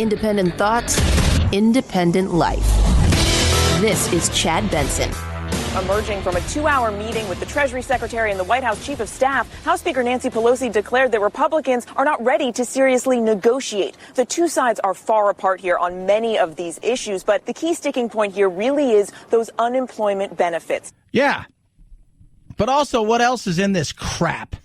Independent thoughts, independent life. This is Chad Benson. Emerging from a 2-hour meeting with the Treasury Secretary and the White House Chief of Staff, House Speaker Nancy Pelosi declared that Republicans are not ready to seriously negotiate. The two sides are far apart here on many of these issues, but the key sticking point here really is those unemployment benefits. Yeah. But also, what else is in this crap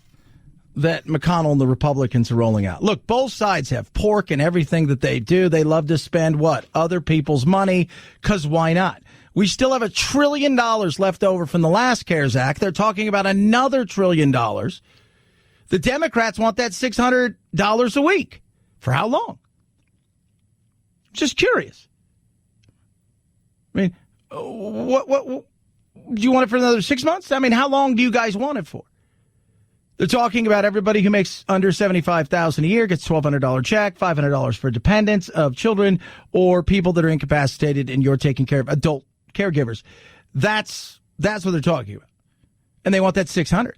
that McConnell and the Republicans are rolling out? Look, both sides have pork in everything that they do. They love to spend what? Other people's money, because why not? We still have $1 trillion left over from the last CARES Act. They're talking about another $1 trillion. The Democrats want that $600 a week. For how long? Just curious. I mean, what do you want it for another 6 months? I mean, how long do you guys want it for? They're talking about everybody who makes under $75,000 a year gets $1,200 check, $500 for dependents of children or people that are incapacitated and you're taking care of adult caregivers. That's what they're talking about. And they want that $600.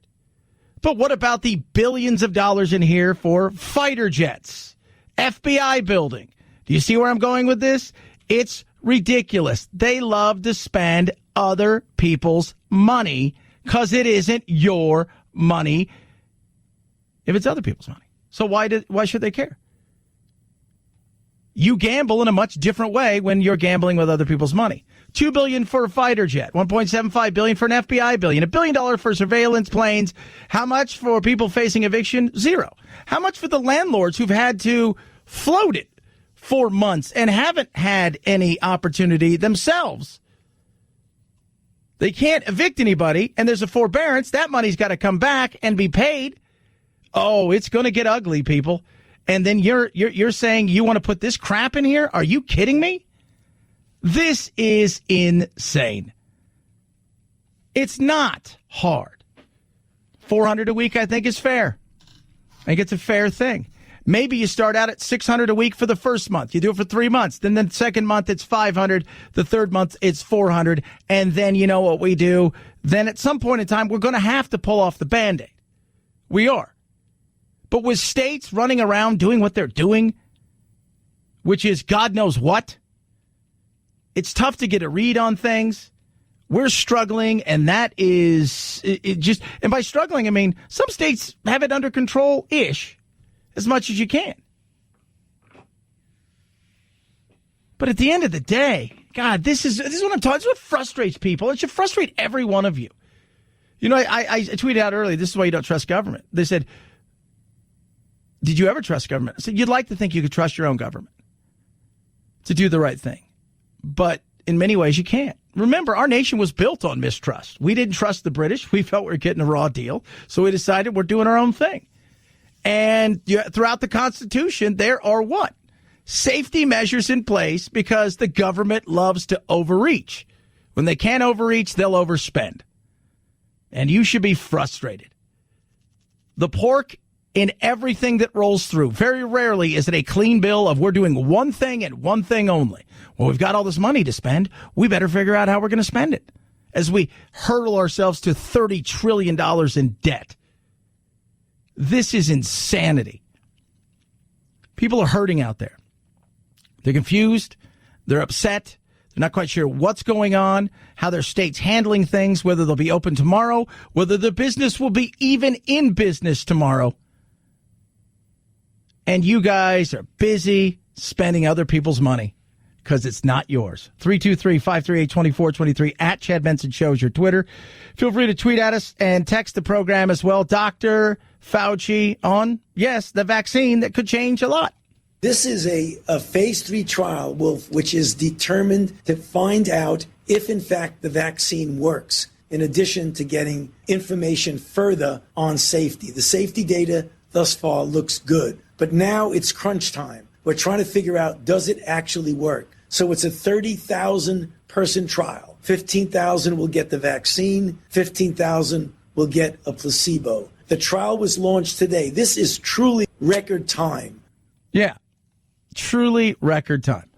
But what about the billions of dollars in here for fighter jets, FBI building? Do you see where I'm going with this? It's ridiculous. They love to spend other people's money because it isn't your money if it's other people's money. So why should they care? You gamble in a much different way when you're gambling with other people's money. $2 billion for a fighter jet, $1.75 billion for an FBI billion, $1 billion for surveillance planes. How much for people facing eviction? $0. How much for the landlords who've had to float it for months and haven't had any opportunity themselves? They can't evict anybody, and there's a forbearance. That money's got to come back and be paid. Oh, it's going to get ugly, people. And then you're saying you want to put this crap in here? Are you kidding me? This is insane. It's not hard. $400 a week, I think, is fair. I think it's a fair thing. Maybe you start out at $600 a week for the first month. You do it for 3 months. Then the second month, it's $500. The third month, it's $400. And then you know what we do? Then at some point in time, we're going to have to pull off the Band-Aid. We are. But with states running around doing what they're doing, which is God knows what, it's tough to get a read on things. We're struggling, and that is just, and by struggling, I mean some states have it under control-ish as much as you can. But at the end of the day, God, this is what I'm talking. This is what frustrates people. It should frustrate every one of you. You know, I tweeted out earlier, this is why you don't trust government. They said, did you ever trust government? I said, you'd like to think you could trust your own government to do the right thing. But in many ways, you can't. Remember, our nation was built on mistrust. We didn't trust the British. We felt we were getting a raw deal. So we decided we're doing our own thing. And throughout the Constitution, there are what? Safety measures in place because the government loves to overreach. When they can't overreach, they'll overspend. And you should be frustrated. The pork in everything that rolls through. Very rarely is it a clean bill of we're doing one thing and one thing only. Well, we've got all this money to spend. We better figure out how we're going to spend it as we hurtle ourselves to $30 trillion in debt. This is insanity. People are hurting out there. They're confused. They're upset. They're not quite sure what's going on, how their state's handling things, whether they'll be open tomorrow, whether the business will be even in business tomorrow. And you guys are busy spending other people's money because it's not yours. 323-538-2423 at Chad Benson Show is your Twitter. Feel free to tweet at us and text the program as well. Dr. Fauci on, yes, the vaccine that could change a lot. This is a phase 3 trial, which is determined to find out if, in fact, the vaccine works, in addition to getting information further on safety. The safety data thus far looks good. But now it's crunch time. We're trying to figure out, does it actually work? So it's a 30,000-person trial. 15,000 will get the vaccine. 15,000 will get a placebo. The trial was launched today. This is truly record time. Yeah, truly record time.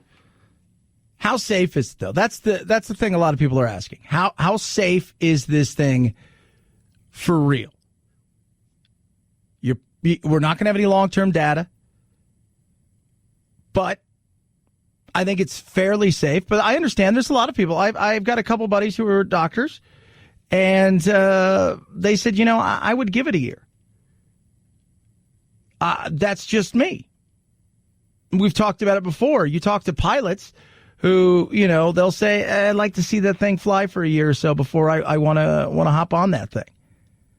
How safe is it, though? That's the thing a lot of people are asking. How safe is this thing for real? We're not going to have any long-term data, but I think it's fairly safe, but I understand there's a lot of people. I've got a couple buddies who are doctors, and they said, I would give it a year. That's just me. We've talked about it before. You talk to pilots who, they'll say, I'd like to see that thing fly for a year or so before I want to hop on that thing.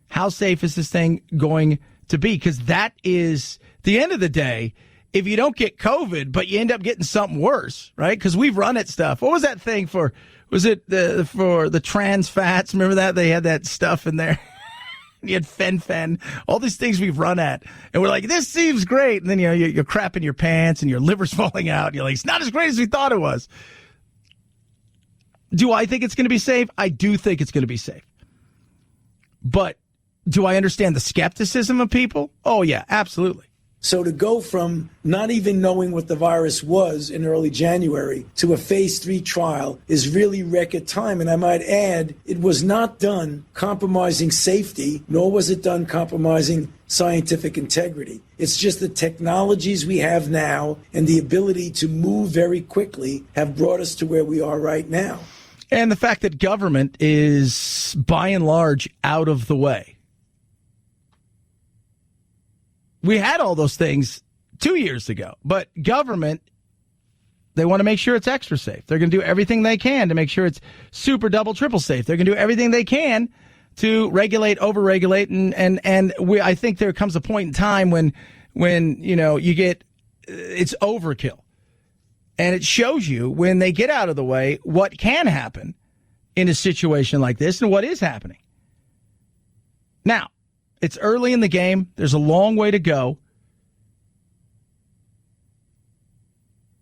How safe is this thing going to be? Because that is the end of the day. If you don't get COVID, but you end up getting something worse, right? Because we've run at stuff. What was that thing for? Was it for the trans fats? Remember that? They had that stuff in there. You had fen, all these things we've run at. And we're like, this seems great. And then, you're crapping your pants and your liver's falling out. And you're like, it's not as great as we thought it was. Do I think it's going to be safe? I do think it's going to be safe. But do I understand the skepticism of people? Oh, yeah, absolutely. So to go from not even knowing what the virus was in early January to a phase 3 trial is really record time. And I might add, it was not done compromising safety, nor was it done compromising scientific integrity. It's just the technologies we have now and the ability to move very quickly have brought us to where we are right now. And the fact that government is, by and large, out of the way. We had all those things 2 years ago, but government, they want to make sure it's extra safe. They're going to do everything they can to make sure it's super, double, triple safe. They're going to do everything they can to regulate, overregulate, and I think there comes a point in time when you get, it's overkill. And it shows you when they get out of the way what can happen in a situation like this and what is happening. Now, it's early in the game. There's a long way to go.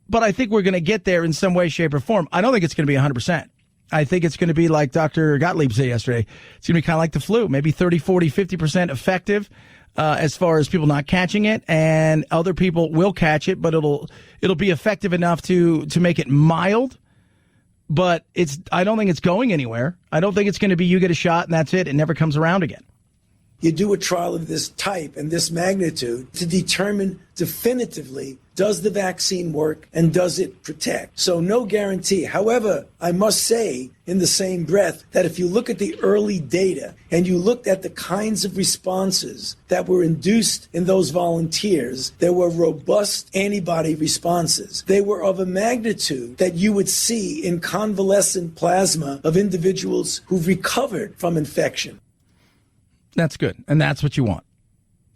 But I think we're going to get there in some way, shape, or form. I don't think it's going to be 100%. I think it's going to be like Dr. Gottlieb said yesterday. It's going to be kind of like the flu, maybe 30, 40, 50% effective as far as people not catching it. And other people will catch it, but it'll be effective enough to make it mild. But I don't think it's going anywhere. I don't think it's going to be you get a shot and that's it. It never comes around again. You do a trial of this type and this magnitude to determine definitively, does the vaccine work and does it protect? So no guarantee. However, I must say in the same breath that if you look at the early data and you looked at the kinds of responses that were induced in those volunteers, there were robust antibody responses. They were of a magnitude that you would see in convalescent plasma of individuals who've recovered from infection. That's good, and that's what you want.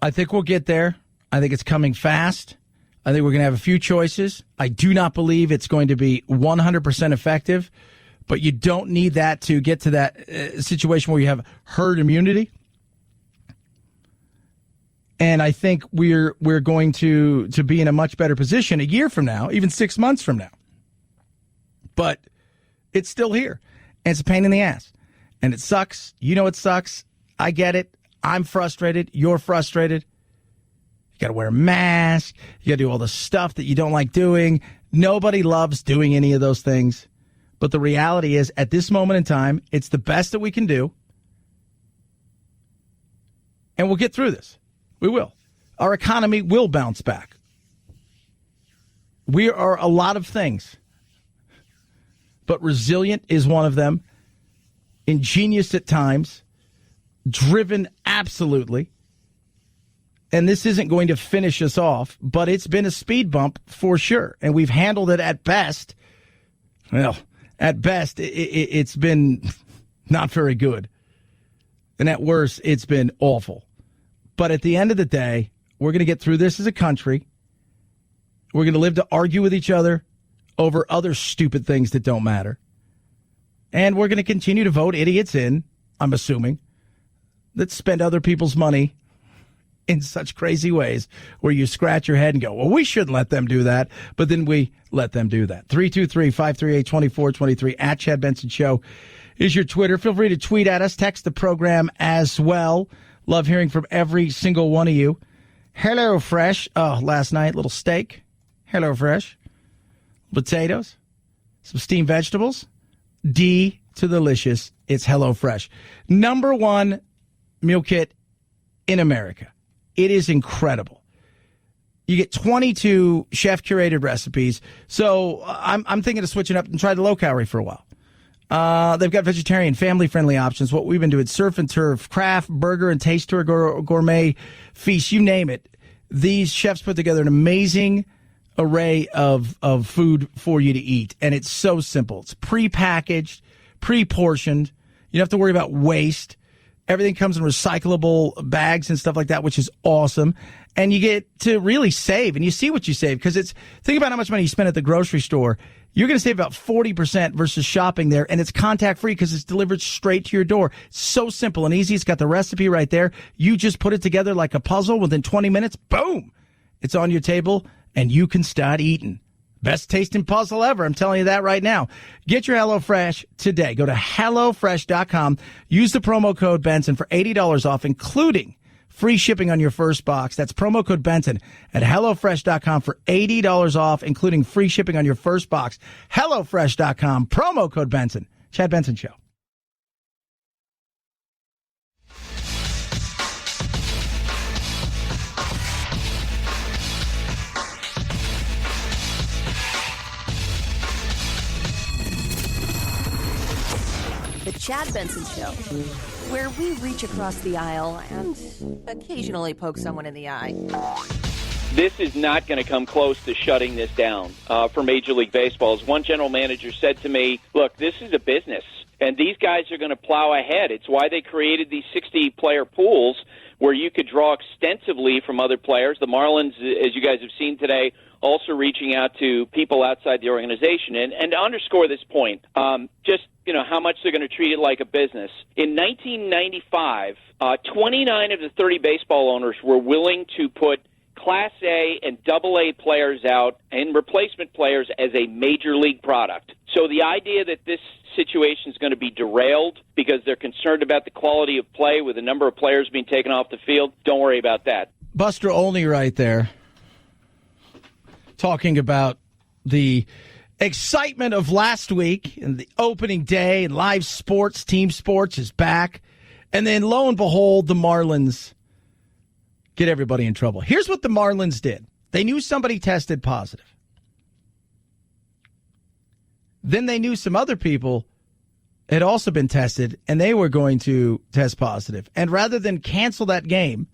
I think we'll get there. I think it's coming fast. I think we're going to have a few choices. I do not believe it's going to be 100% effective, but you don't need that to get to that situation where you have herd immunity. And I think we're going to be in a much better position a year from now, even 6 months from now. But it's still here, and it's a pain in the ass. And it sucks. It sucks. I get it. I'm frustrated. You're frustrated. You got to wear a mask. You got to do all the stuff that you don't like doing. Nobody loves doing any of those things. But the reality is, at this moment in time, it's the best that we can do. And we'll get through this. We will. Our economy will bounce back. We are a lot of things. But resilient is one of them. Ingenious at times. Driven, absolutely. And this isn't going to finish us off, but it's been a speed bump for sure. And we've handled it at best. Well, at best, it's been not very good. And at worst, it's been awful. But at the end of the day, we're going to get through this as a country. We're going to live to argue with each other over other stupid things that don't matter. And we're going to continue to vote idiots in, I'm assuming, that spend other people's money in such crazy ways where you scratch your head and go, well, we shouldn't let them do that. But then we let them do that. 323-538-2423 at Chad Benson Show is your Twitter. Feel free to tweet at us. Text the program as well. Love hearing from every single one of you. Hello Fresh. Oh, last night, little steak. Hello Fresh. Potatoes. Some steamed vegetables. D to delicious. It's Hello Fresh. Number one meal kit in America. It is incredible. You get 22 chef-curated recipes. So I'm thinking of switching up and try the low-calorie for a while. They've got vegetarian, family-friendly options. What we've been doing, surf and turf, craft, burger, and taste tour, gourmet feast, you name it. These chefs put together an amazing array of food for you to eat, and it's so simple. It's pre-packaged, pre-portioned. You don't have to worry about waste. Everything comes in recyclable bags and stuff like that, which is awesome. And you get to really save, and you see what you save, because think about how much money you spend at the grocery store. You're going to save about 40% versus shopping there, and it's contact-free because it's delivered straight to your door. It's so simple and easy. It's got the recipe right there. You just put it together like a puzzle. Within 20 minutes, boom, it's on your table, and you can start eating. Best tasting puzzle ever. I'm telling you that right now. Get your HelloFresh today. Go to HelloFresh.com. Use the promo code Benson for $80 off, including free shipping on your first box. That's promo code Benson at HelloFresh.com for $80 off, including free shipping on your first box. HelloFresh.com, promo code Benson. Chad Benson Show. The Chad Benson Show, where we reach across the aisle and occasionally poke someone in the eye. This is not going to come close to shutting this down for Major League Baseball. As one general manager said to me, look, this is a business, and these guys are going to plow ahead. It's why they created these 60-player pools where you could draw extensively from other players. The Marlins, as you guys have seen today, also reaching out to people outside the organization. And to underscore this point, how much they're going to treat it like a business. In 1995, 29 of the 30 baseball owners were willing to put Class A and AA players out and replacement players as a major league product. So the idea that this situation is going to be derailed because they're concerned about the quality of play with the number of players being taken off the field, don't worry about that. Buster Olney right there, talking about the excitement of last week and the opening day and live sports, team sports is back. And then lo and behold, the Marlins get everybody in trouble. Here's what the Marlins did. They knew somebody tested positive. Then they knew some other people had also been tested, and they were going to test positive. And rather than cancel that game,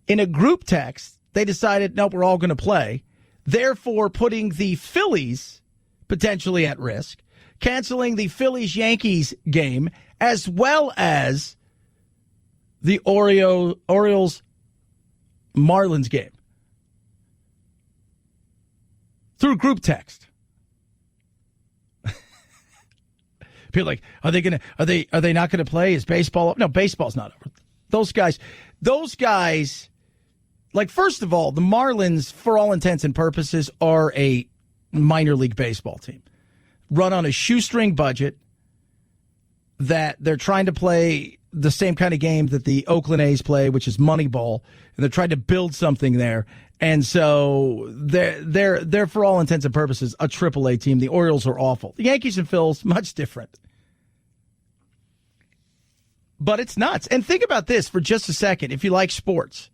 in a group text, they decided, nope, we're all going to play, therefore putting the Phillies potentially at risk, canceling the Phillies-Yankees game, as well as the Orioles-Marlins game through group text. People are like, are they not gonna play? Is baseball up? No, baseball's not over. Those guys, like, first of all, the Marlins, for all intents and purposes, are a minor league baseball team run on a shoestring budget that they're trying to play the same kind of game that the Oakland A's play, which is Moneyball, and they're trying to build something there. And so they're for all intents and purposes a AAA team. The Orioles are awful. The Yankees and Phils, much different. But it's nuts. And think about this for just a second, if you like sports.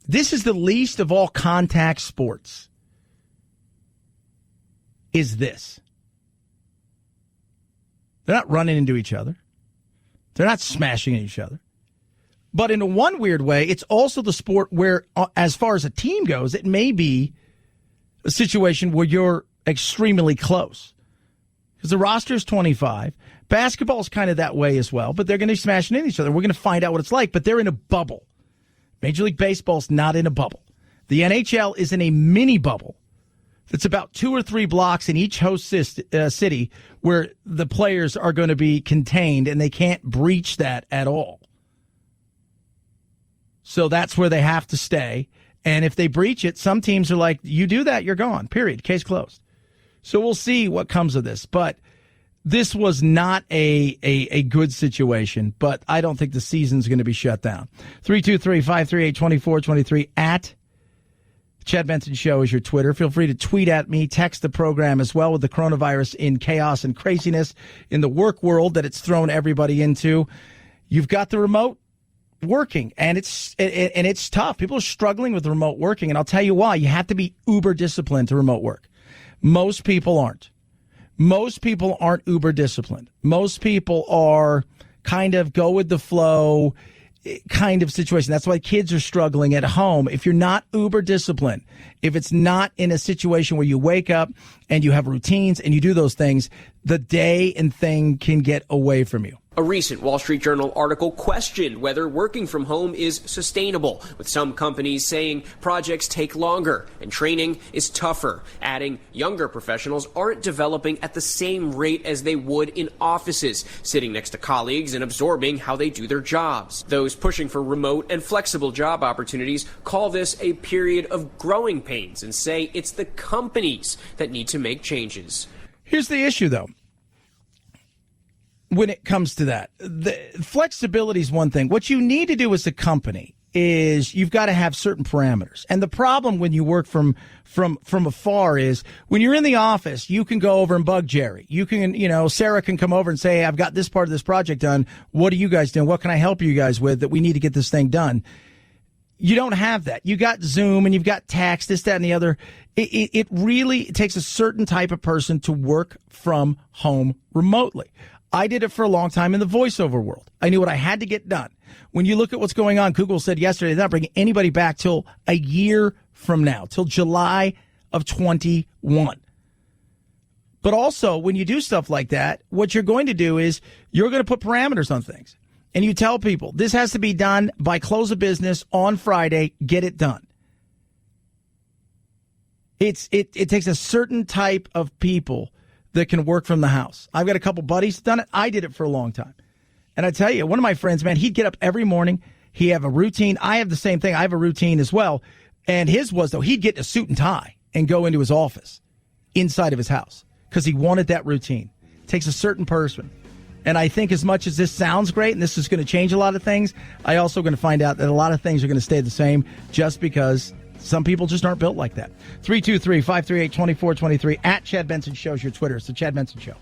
This is the least of all contact sports. Is this. They're not running into each other. They're not smashing each other. But in one weird way, it's also the sport where, as far as a team goes, it may be a situation where you're extremely close. Because the roster is 25. Basketball is kind of that way as well, but they're going to be smashing into each other. We're going to find out what it's like, but they're in a bubble. Major League Baseball's not in a bubble. The NHL is in a mini bubble that's about 2 or 3 blocks in each host city where the players are going to be contained, and they can't breach that at all. So that's where they have to stay. And if they breach it, some teams are like, you do that, you're gone, period, case closed. So we'll see what comes of this. But this was not a good situation, but I don't think the season's going to be shut down. 323-538-2423 at Chad Benson Show is your Twitter. Feel free to tweet at me, text the program as well, with the coronavirus in chaos and craziness in the work world that it's thrown everybody into. You've got the remote. working, and it's tough. People are struggling with remote working, and I'll tell you why. You have to be uber disciplined to remote work. Most people aren't. Most people aren't uber disciplined. Most people are kind of go with the flow kind of situation. That's why kids are struggling at home. If you're not uber disciplined, if it's not in a situation where you wake up and you have routines and you do those things, the day and thing can get away from you. A recent Wall Street Journal article questioned whether working from home is sustainable, with some companies saying projects take longer and training is tougher, adding younger professionals aren't developing at the same rate as they would in offices, sitting next to colleagues and absorbing how they do their jobs. Those pushing for remote and flexible job opportunities call this a period of growing pains and say it's the companies that need to make changes. Here's the issue, though. When it comes to that, the flexibility is one thing. What you need to do as a company is you've got to have certain parameters. And the problem when you work from afar is when you're in the office, you can go over and bug Jerry. You can, Sarah can come over and say, hey, I've got this part of this project done. What are you guys doing? What can I help you guys with that we need to get this thing done? You don't have that. You got Zoom and you've got text, this, that, and the other. It really takes a certain type of person to work from home remotely. I did it for a long time in the voiceover world. I knew what I had to get done. When you look at what's going on, Google said yesterday they're not bringing anybody back till a year from now, till July of 21. But also, when you do stuff like that, what you're going to do is you're going to put parameters on things. And you tell people, this has to be done by close of business on Friday, get it done. It takes a certain type of people that can work from the house. I've got a couple buddies done it. I did it for a long time. And I tell you, one of my friends, man, he'd get up every morning. He have a routine. I have the same thing. I have a routine as well. And his was, though, he'd get in a suit and tie and go into his office inside of his house because he wanted that routine. It takes a certain person. And I think as much as this sounds great and this is going to change a lot of things, I also going to find out that a lot of things are going to stay the same just because some people just aren't built like that. 323-538-2423 at Chad Benson Show's your Twitter. It's the Chad Benson Show.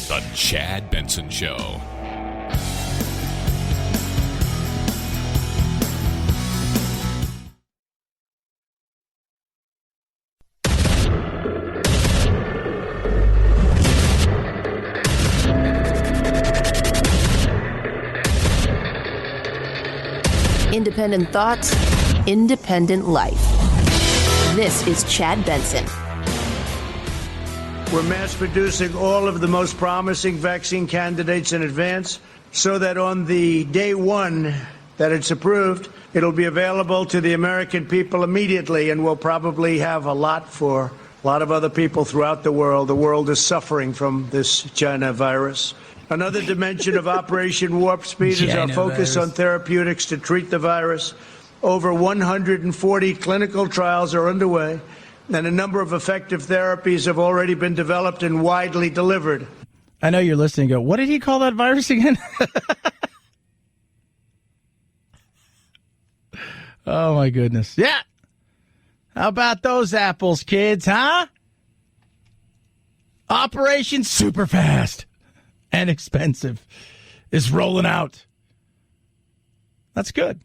The Chad Benson Show. Independent thoughts, independent life. This is Chad Benson. We're mass producing all of the most promising vaccine candidates in advance so that on the day one that it's approved, it'll be available to the American people immediately, and we'll probably have a lot for a lot of other people throughout the world. The world is suffering from this China virus. Another dimension of Operation Warp Speed is our focus on therapeutics to treat the virus. Over 140 clinical trials are underway, and a number of effective therapies have already been developed and widely delivered. I know you're listening and go, what did he call that virus again? Oh, my goodness. Yeah. How about those apples, kids, huh? Operation Superfast and Expensive is rolling out. That's good.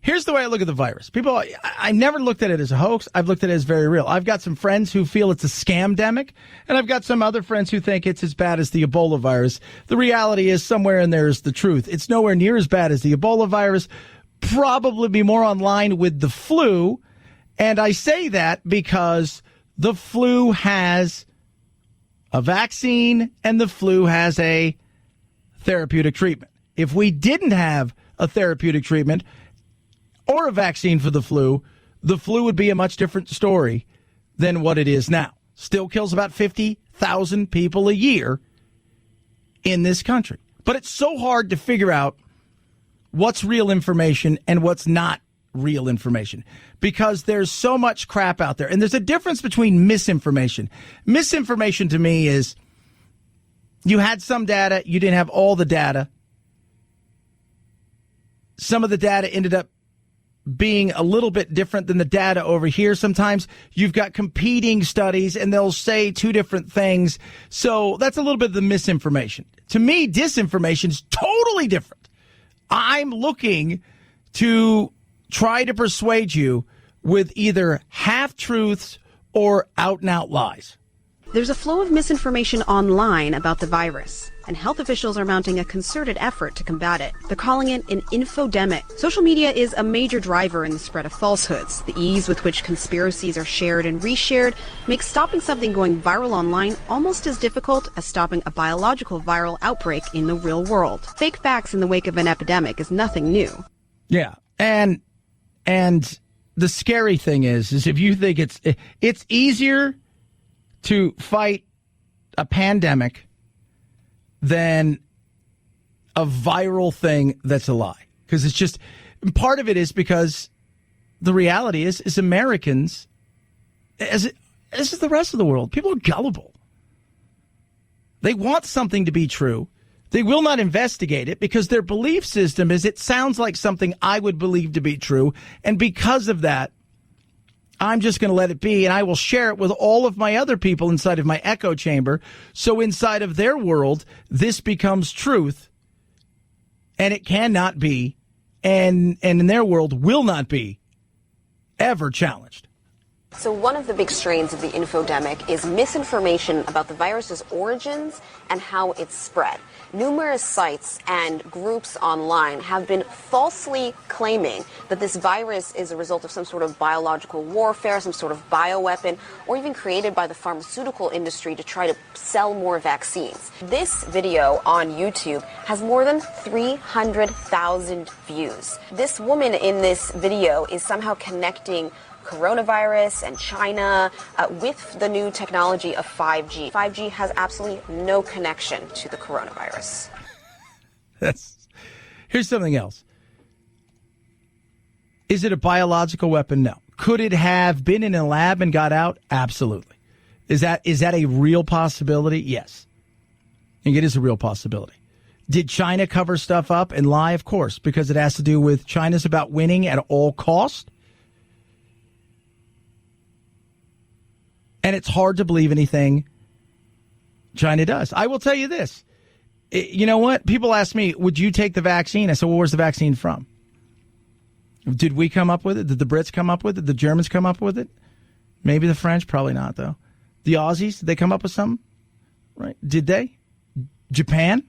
Here's the way I look at the virus. People, I never looked at it as a hoax. I've looked at it as very real. I've got some friends who feel it's a scamdemic, and I've got some other friends who think it's as bad as the Ebola virus. The reality is somewhere in there is the truth. It's nowhere near as bad as the Ebola virus, probably be more on line with the flu. And I say that because the flu has a vaccine and the flu has a therapeutic treatment. If we didn't have a therapeutic treatment or a vaccine for the flu would be a much different story than what it is now. Still kills about 50,000 people a year in this country. But it's so hard to figure out what's real information and what's not real information because there's so much crap out there. And there's a difference between misinformation. Misinformation to me is you had some data, you didn't have all the data. Some of the data ended up being a little bit different than the data over here. Sometimes you've got competing studies and they'll say two different things. So that's a little bit of the misinformation. To me, disinformation is totally different. I'm looking to try to persuade you with either half-truths or out-and-out lies. There's a flow of misinformation online about the virus, and health officials are mounting a concerted effort to combat it. They're calling it an infodemic. Social media is a major driver in the spread of falsehoods. The ease with which conspiracies are shared and reshared makes stopping something going viral online almost as difficult as stopping a biological viral outbreak in the real world. Fake facts in the wake of an epidemic is nothing new. Yeah, and the scary thing is if you think it's easier to fight a pandemic than a viral thing that's a lie. Because it's just, part of it is because the reality is Americans, as is the rest of the world, people are gullible. They want something to be true. They will not investigate it because their belief system is it sounds like something I would believe to be true. And because of that, I'm just going to let it be, and I will share it with all of my other people inside of my echo chamber. So inside of their world, this becomes truth, and it cannot be, and in their world will not be ever challenged. So one of the big strains of the infodemic is misinformation about the virus's origins and how it's spread. Numerous sites and groups online have been falsely claiming that this virus is a result of some sort of biological warfare, some sort of bioweapon, or even created by the pharmaceutical industry to try to sell more vaccines. This video on YouTube has more than 300,000 views. This woman in this video is somehow connecting coronavirus and China with the new technology of 5G. 5G has absolutely no connection to the coronavirus. Here's something else. Is it a biological weapon? No. Could it have been in a lab and got out? Absolutely. Is that a real possibility? Yes. I think it is a real possibility. Did China cover stuff up and lie? Of course, because it has to do with China's about winning at all costs. And it's hard to believe anything China does. I will tell you this. You know what? People ask me, would you take the vaccine? I said, well, where's the vaccine from? Did we come up with it? Did the Brits come up with it? Did the Germans come up with it? Maybe the French? Probably not, though. The Aussies? Did they come up with something? Right? Did they? Japan?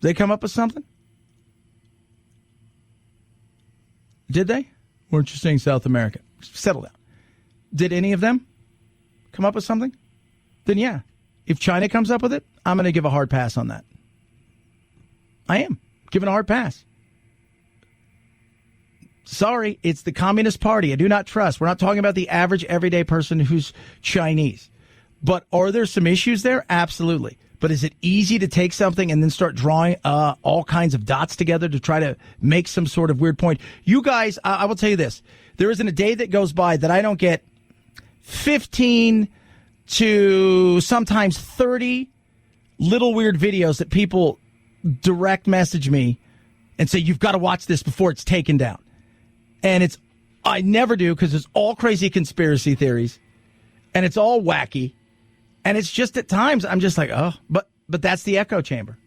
Did they come up with something? Did they? Weren't you saying South America? Settle down. Did any of them come up with something? Then yeah. If China comes up with it, I'm going to give a hard pass on that. I am giving a hard pass. Sorry, it's the Communist Party. I do not trust. We're not talking about the average everyday person who's Chinese. But are there some issues there? Absolutely. But is it easy to take something and then start drawing all kinds of dots together to try to make some sort of weird point? You guys, I will tell you this. There isn't a day that goes by that I don't get 15 to sometimes 30 little weird videos that people direct message me and say, you've got to watch this before it's taken down. And I never do because it's all crazy conspiracy theories and it's all wacky. And it's just at times I'm just like, oh, but that's the echo chamber.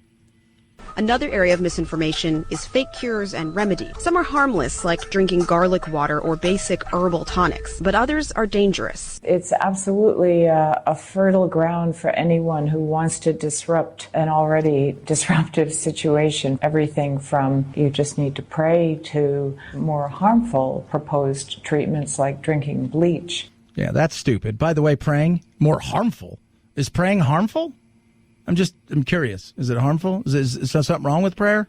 Another area of misinformation is fake cures and remedy. Some are harmless, like drinking garlic water or basic herbal tonics, but others are dangerous. It's absolutely a fertile ground for anyone who wants to disrupt an already disruptive situation. Everything from you just need to pray to more harmful proposed treatments like drinking bleach. Yeah, that's stupid. By the way, praying, more harmful. Is praying harmful? I'm curious. Is it harmful? Is there something wrong with prayer?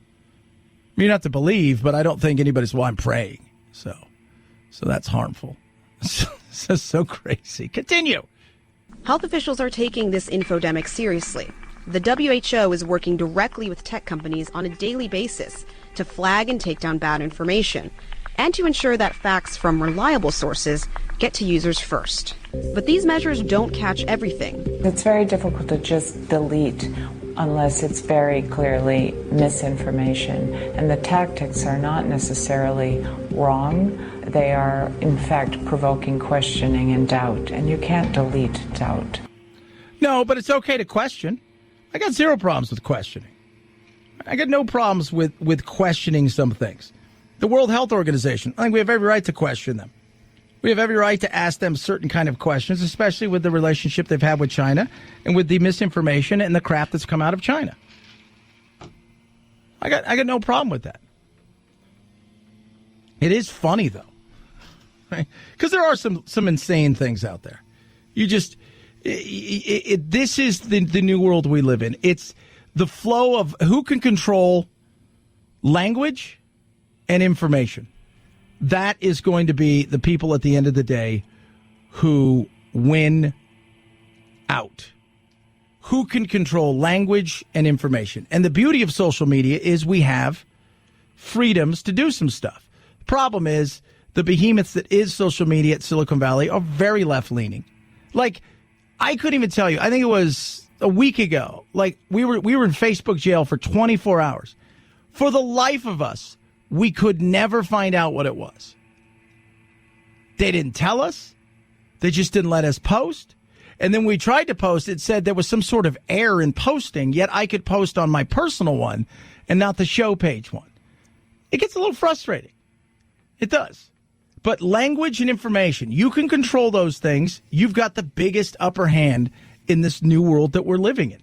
You don't have to believe, but I don't think anybody's, well, I'm praying. So that's harmful. So crazy. Continue. Health officials are taking this infodemic seriously. The WHO is working directly with tech companies on a daily basis to flag and take down bad information, and to ensure that facts from reliable sources get to users first. But these measures don't catch everything. It's very difficult to just delete unless it's very clearly misinformation. And the tactics are not necessarily wrong. They are, in fact, provoking questioning and doubt, and you can't delete doubt. No, but it's okay to question. I got zero problems with questioning. I got no problems with questioning some things. The World Health Organization, I think we have every right to question them. We have every right to ask them certain kind of questions, especially with the relationship they've had with China and with the misinformation and the crap that's come out of China. I got no problem with that. It is funny, though, right? Because there are some insane things out there. You just, this is the new world we live in. It's the flow of who can control language and information. That is going to be the people at the end of the day who win out. Who can control language and information? And the beauty of social media is we have freedoms to do some stuff. The problem is the behemoths that is social media at Silicon Valley are very left-leaning. Like, I couldn't even tell you. I think it was a week ago. Like, we were in Facebook jail for 24 hours. For the life of us, we could never find out what it was. They didn't tell us. They just didn't let us post. And then we tried to post. It said there was some sort of error in posting, yet I could post on my personal one and not the show page one. It gets a little frustrating. It does. But language and information, you can control those things. You've got the biggest upper hand in this new world that we're living in.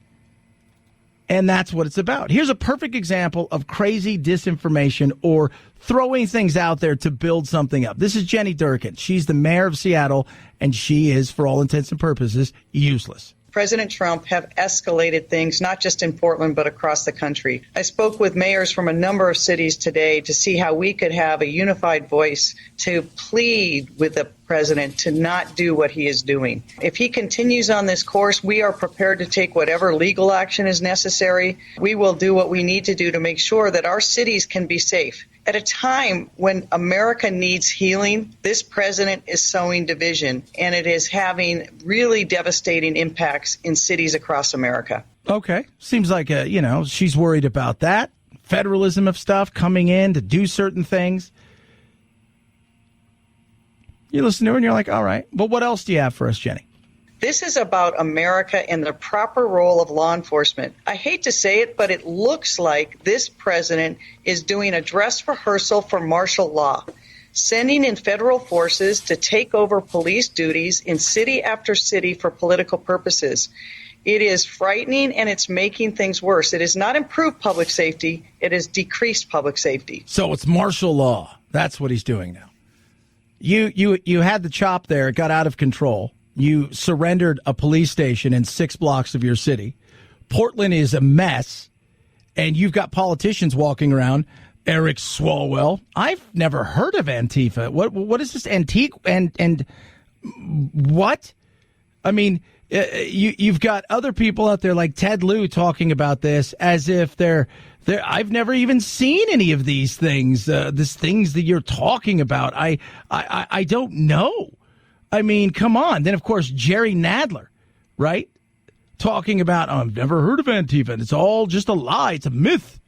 And that's what it's about. Here's a perfect example of crazy disinformation or throwing things out there to build something up. This is Jenny Durkin. She's the mayor of Seattle, and she is, for all intents and purposes, useless. President Trump have escalated things, not just in Portland, but across the country. I spoke with mayors from a number of cities today to see how we could have a unified voice to plead with the president to not do what he is doing. If he continues on this course, we are prepared to take whatever legal action is necessary. We will do what we need to do to make sure that our cities can be safe. At a time when America needs healing, this president is sowing division, and it is having really devastating impacts in cities across America. Okay. Seems like, she's worried about that. Federalism of stuff coming in to do certain things. You listen to her and you're like, all right. But what else do you have for us, Jenny? This is about America and the proper role of law enforcement. I hate to say it, but it looks like this president is doing a dress rehearsal for martial law, sending in federal forces to take over police duties in city after city for political purposes. It is frightening, and it's making things worse. It has not improved public safety. It has decreased public safety. So it's martial law. That's what he's doing now. You had the chop there. It got out of control. You surrendered a police station in 6 blocks of your city. Portland is a mess, and you've got politicians walking around. Eric Swalwell. I've never heard of Antifa. What is this antique and what? I mean, you've got other people out there like Ted Lieu talking about this as if they're. I've never even seen any of these things. These things that you're talking about. I don't know. I mean, come on. Then, of course, Jerry Nadler, right? Talking about, I've never heard of Antifa. And it's all just a lie. It's a myth.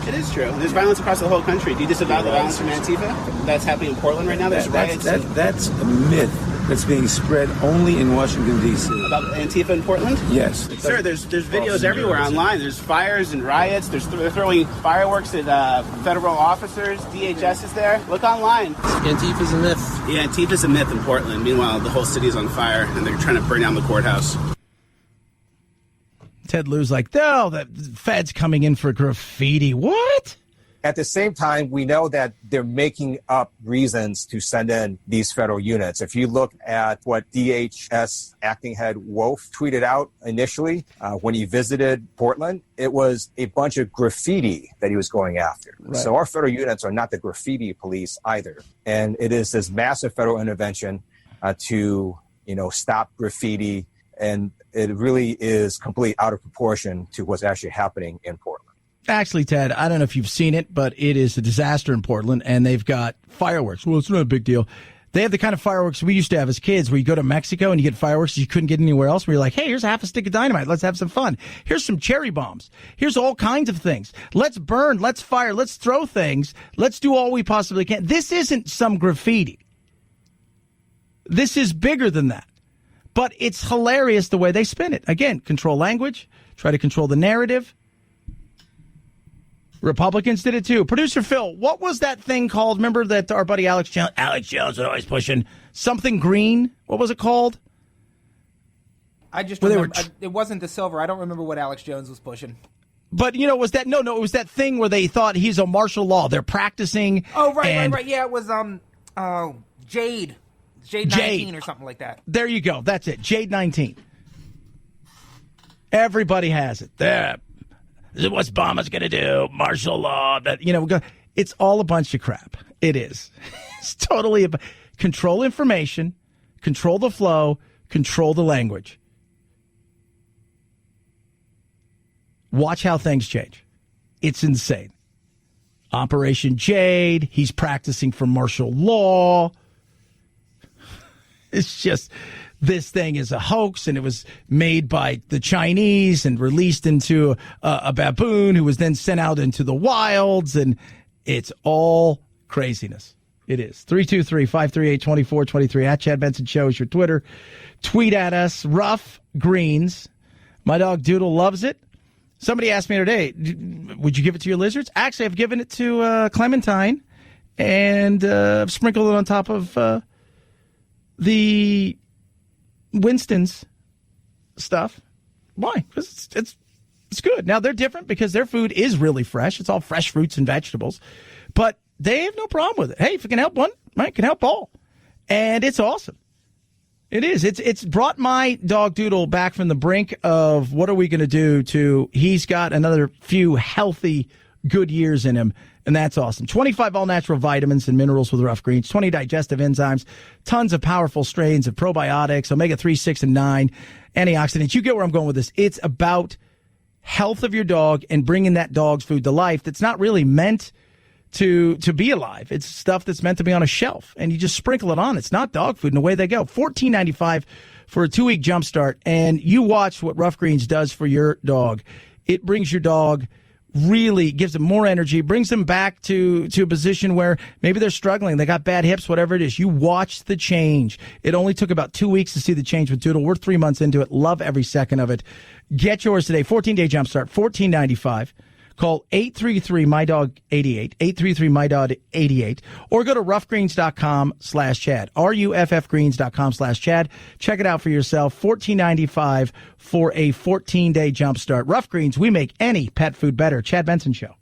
It is true. There's violence across the whole country. Do you disavow the violence from Antifa that's happening in Portland right now? There's riots. That's a myth that's being spread only in Washington, D.C. About Antifa in Portland? Yes. Sir, there's videos everywhere online. There's fires and riots. They're throwing fireworks at federal officers. DHS is there. Look online. Antifa's a myth. Yeah, Antifa's a myth in Portland. Meanwhile, the whole city is on fire, and they're trying to burn down the courthouse. Ted Lieu's like, no, the Fed's coming in for graffiti. What? At the same time, we know that they're making up reasons to send in these federal units. If you look at what DHS acting head Wolf tweeted out initially when he visited Portland, it was a bunch of graffiti that he was going after. Right. So our federal units are not the graffiti police either. And it is this massive federal intervention to, stop graffiti. And it really is completely out of proportion to what's actually happening in Portland. Actually, Ted, I don't know if you've seen it, but it is a disaster in Portland, and they've got fireworks. Well, it's not a big deal. They have the kind of fireworks we used to have as kids where you go to Mexico and you get fireworks you couldn't get anywhere else. Where you're like, hey, here's half a stick of dynamite. Let's have some fun. Here's some cherry bombs. Here's all kinds of things. Let's burn. Let's fire. Let's throw things. Let's do all we possibly can. This isn't some graffiti. This is bigger than that. But it's hilarious the way they spin it. Again, control language, try to control the narrative. Republicans did it too. Producer Phil, what was that thing called? Remember that our buddy Alex Jones was always pushing something green? What was it called? I just remember, it wasn't the silver. I don't remember what Alex Jones was pushing. But, it was that, it was that thing where they thought he's a martial law. They're practicing. Oh, right. Yeah, it was, Jade 19 or something like that. There you go. That's it. Jade 19. Everybody has it. There. This is what Obama's going to do. Martial law. It's all a bunch of crap. It is. It's totally control information, control the flow, control the language. Watch how things change. It's insane. Operation Jade. He's practicing for martial law. It's just, this thing is a hoax, and it was made by the Chinese and released into a baboon who was then sent out into the wilds, and it's all craziness. It is. 323-538-2423. At Chad Benson Show is your Twitter. Tweet at us. Rough Greens. My dog Doodle loves it. Somebody asked me today, would you give it to your lizards? Actually, I've given it to Clementine, and I've sprinkled it on top of the Winston's stuff. Why? Because it's good. Now, they're different because their food is really fresh. It's all fresh fruits and vegetables. But they have no problem with it. Hey, if it can help one, right, it can help all. And it's awesome. It is. It's brought my dog Doodle back from the brink of what are we going to do to he's got another few healthy, good years in him. And that's awesome. 25 all-natural vitamins and minerals with Rough Greens, 20 digestive enzymes, tons of powerful strains of probiotics, omega-3, 6, and 9, antioxidants. You get where I'm going with this. It's about health of your dog and bringing that dog's food to life that's not really meant to be alive. It's stuff that's meant to be on a shelf, and you just sprinkle it on. It's not dog food, and away they go. $14.95 for a 2-week jump start, and you watch what Rough Greens does for your dog. It brings your dog really gives them more energy, brings them back to a position where maybe they're struggling. They got bad hips, whatever it is. You watch the change. It only took about 2 weeks to see the change with Doodle. We're 3 months into it. Love every second of it. Get yours today. 14-day jumpstart, $14.95. Call 833-MyDog88, 833-MyDog88, or go to roughgreens.com/Chad, RUFFgreens.com/Chad. Check it out for yourself. $14.95 for a 14-day jumpstart. Rough Greens, we make any pet food better. Chad Benson Show.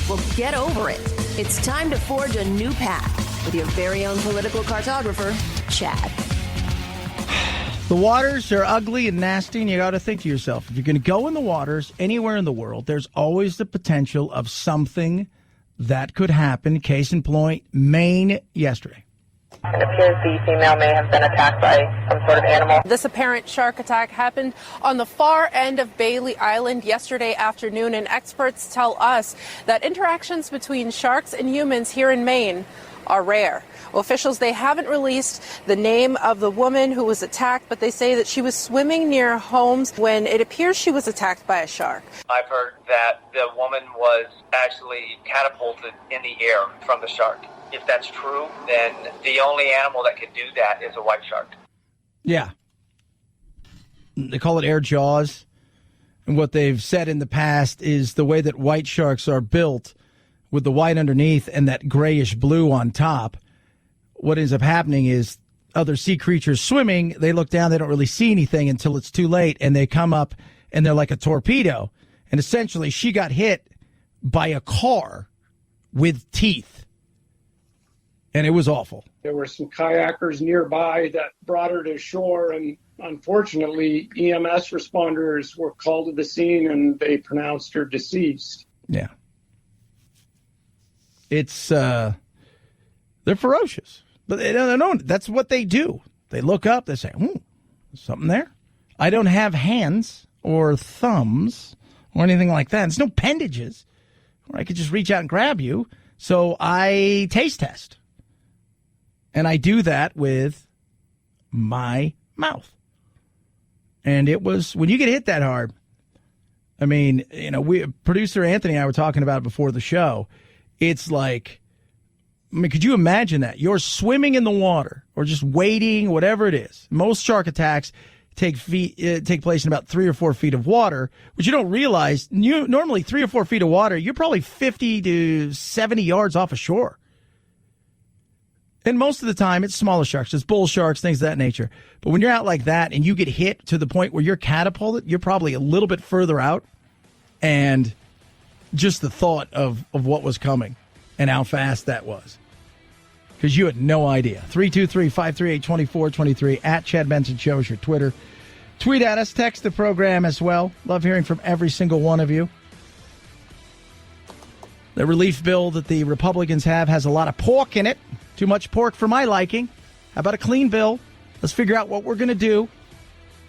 Well, get over it. It's time to forge a new path with your very own political cartographer, Chad. The waters are ugly and nasty, and you got to think to yourself, if you're going to go in the waters anywhere in the world, there's always the potential of something that could happen. Case in point, Maine yesterday. It appears the female may have been attacked by some sort of animal. This apparent shark attack happened on the far end of Bailey Island yesterday afternoon, and experts tell us that interactions between sharks and humans here in Maine are rare. Well, officials, they haven't released the name of the woman who was attacked, but they say that she was swimming near homes when it appears she was attacked by a shark. I've heard that the woman was actually catapulted in the air from the shark. If that's true, then the only animal that could do that is a white shark. Yeah. They call it air jaws. And what they've said in the past is the way that white sharks are built with the white underneath and that grayish blue on top, what ends up happening is other sea creatures swimming, they look down, they don't really see anything until it's too late, and they come up and they're like a torpedo. And essentially she got hit by a car with teeth. And it was awful. There were some kayakers nearby that brought her to shore, and unfortunately, EMS responders were called to the scene, and they pronounced her deceased. Yeah. It's they're ferocious, but they don't. That's what they do. They look up. They say, "There's something there." I don't have hands or thumbs or anything like that. There's no appendages where I could just reach out and grab you. So I taste test, and I do that with my mouth. And it was when you get hit that hard. I mean, producer Anthony and I were talking about it before the show. It's like, could you imagine that? You're swimming in the water or just wading, whatever it is. Most shark attacks take place in about 3 or 4 feet of water, which you don't realize. Normally 3 or 4 feet of water, you're probably 50 to 70 yards off of shore. And most of the time, it's smaller sharks. It's bull sharks, things of that nature. But when you're out like that and you get hit to the point where you're catapulted, you're probably a little bit further out. And just the thought of what was coming and how fast that was. Because you had no idea. 323-538-2423 at Chad Benson Show is your Twitter. Tweet at us. Text the program as well. Love hearing from every single one of you. The relief bill that the Republicans have has a lot of pork in it. Too much pork for my liking. How about a clean bill? Let's figure out what we're going to do.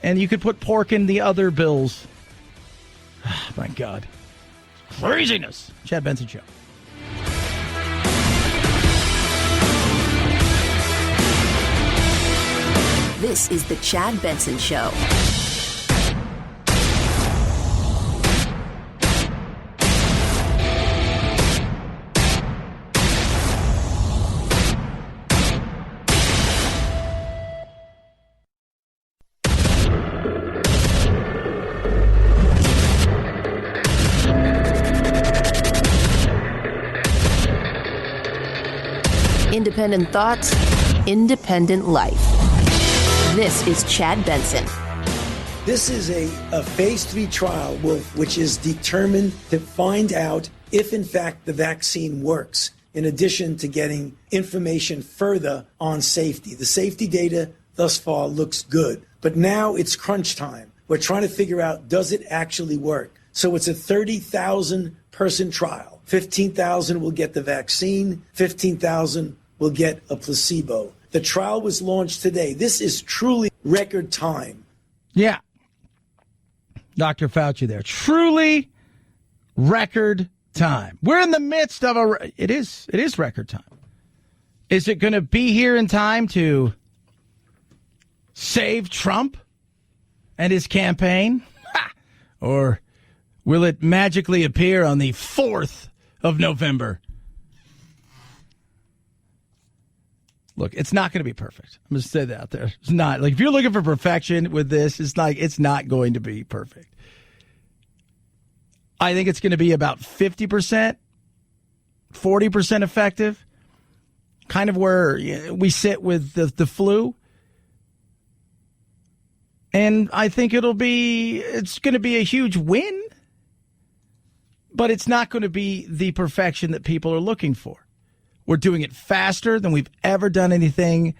And you could put pork in the other bills. Oh, my God. Craziness. Chad Benson Show. This is the Chad Benson Show. Independent thoughts, independent life. This is Chad Benson. This is a phase 3 trial, which is determined to find out if, in fact, the vaccine works, in addition to getting information further on safety. The safety data thus far looks good, but now it's crunch time. We're trying to figure out, does it actually work? So it's a 30,000-person trial. 15,000 will get the vaccine, 15,000 will get a placebo. The trial was launched today. This is truly record time. Yeah. Dr. Fauci there. Truly record time. We're in the midst of it is record time. Is it going to be here in time to save Trump and his campaign? Or will it magically appear on the 4th of November? Look, it's not going to be perfect. I'm going to say that out there. It's not. Like, if you're looking for perfection with this, it's not going to be perfect. I think it's going to be about 50%, 40% effective, kind of where we sit with the flu. And I think it's going to be a huge win, but it's not going to be the perfection that people are looking for. We're doing it faster than we've ever done anything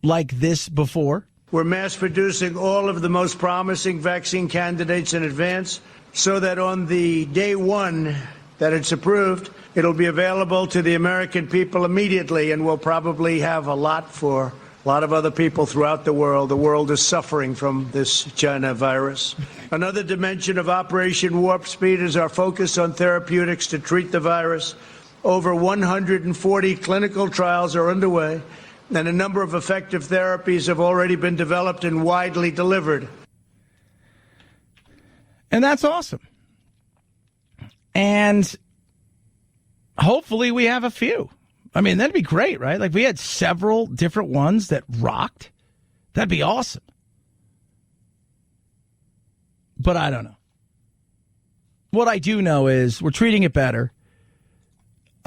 like this before. We're mass producing all of the most promising vaccine candidates in advance so that on the day one that it's approved, it'll be available to the American people immediately, and we'll probably have a lot for a lot of other people throughout the world. The world is suffering from this China virus. Another dimension of Operation Warp Speed is our focus on therapeutics to treat the virus. Over 140 clinical trials are underway, and a number of effective therapies have already been developed and widely delivered. And that's awesome. And hopefully we have a few. I mean, that'd be great, right? Like, we had several different ones that rocked. That'd be awesome. But I don't know. What I do know is we're treating it better.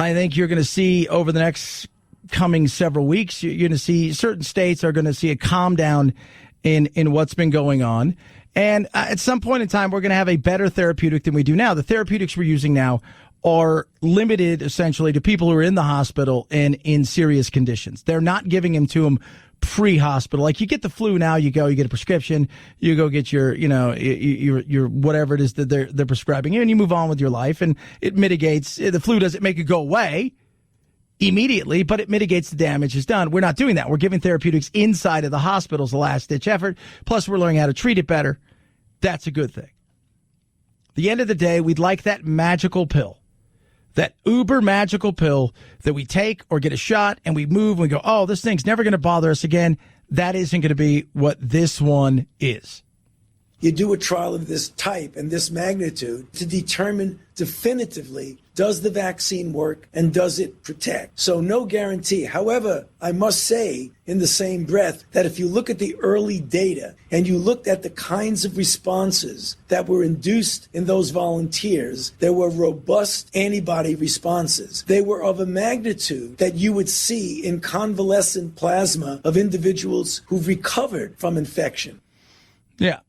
I think you're going to see over the next coming several weeks, you're going to see certain states are going to see a calm down in what's been going on. And at some point in time, we're going to have a better therapeutic than we do now. The therapeutics we're using now are limited essentially to people who are in the hospital and in serious conditions. They're not giving them to them pre-hospital. Like, you get the flu now, you get a prescription, you go get your whatever it is that they're prescribing you, and you move on with your life, and it mitigates. The flu doesn't make it go away. immediately, but it mitigates the damage is done. We're not doing that. We're giving therapeutics inside of the hospitals, a last-ditch effort. Plus, we're learning how to treat it better. That's a good thing. At the end of the day, we'd like that magical pill, that uber magical pill that we take or get a shot and we move and we go, oh, this thing's never going to bother us again. That isn't going to be what this one is. You do a trial of this type and this magnitude to determine definitively, does the vaccine work and does it protect? So no guarantee. However, I must say in the same breath that if you look at the early data and you looked at the kinds of responses that were induced in those volunteers, there were robust antibody responses. They were of a magnitude that you would see in convalescent plasma of individuals who've recovered from infection. Yeah.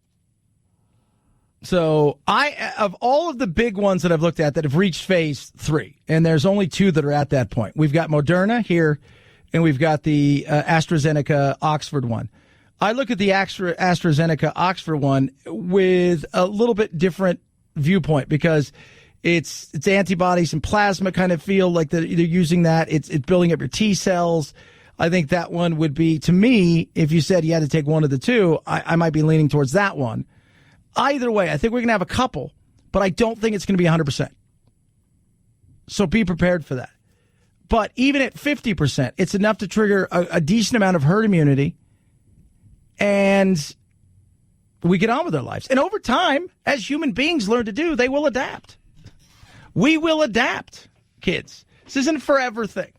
So of all of the big ones that I've looked at that have reached phase 3, and there's only 2 that are at that point. We've got Moderna here, and we've got the AstraZeneca Oxford one. I look at the AstraZeneca Oxford one with a little bit different viewpoint because it's antibodies and plasma kind of feel like they're using that. It's building up your T cells. I think that one would be, to me, if you said you had to take one of the 2, I might be leaning towards that one. Either way, I think we're going to have a couple, but I don't think it's going to be 100%. So be prepared for that. But even at 50%, it's enough to trigger a decent amount of herd immunity, and we get on with our lives. And over time, as human beings learn to do, they will adapt. We will adapt, kids. This isn't a forever thing.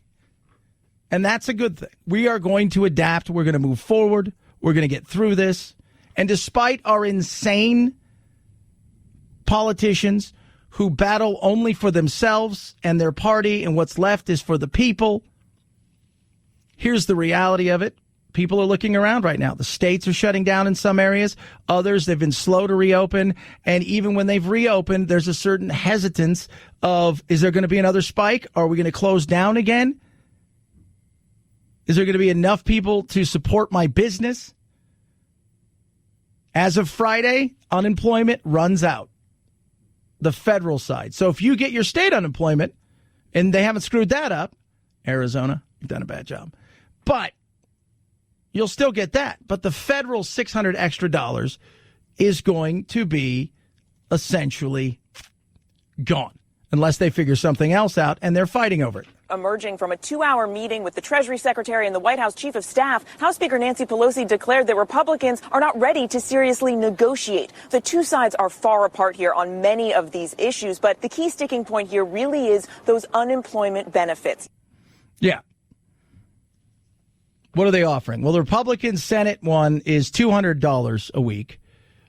And that's a good thing. We are going to adapt. We're going to move forward. We're going to get through this. And despite our insane politicians who battle only for themselves and their party, and what's left is for the people, here's the reality of it. People are looking around right now. The states are shutting down in some areas. Others, they've been slow to reopen. And even when they've reopened, there's a certain hesitance of, is there going to be another spike? Are we going to close down again? Is there going to be enough people to support my business? As of Friday, unemployment runs out. The federal side. So if you get your state unemployment, and they haven't screwed that up, Arizona, you've done a bad job. But you'll still get that. But the federal $600 extra is going to be essentially gone. Unless they figure something else out, and they're fighting over it. Emerging from a 2-hour meeting with the Treasury Secretary and the White House Chief of Staff, House Speaker Nancy Pelosi declared that Republicans are not ready to seriously negotiate. The two sides are far apart here on many of these issues, but the key sticking point here really is those unemployment benefits. Yeah. What are they offering? Well, the Republican Senate one is $200 a week,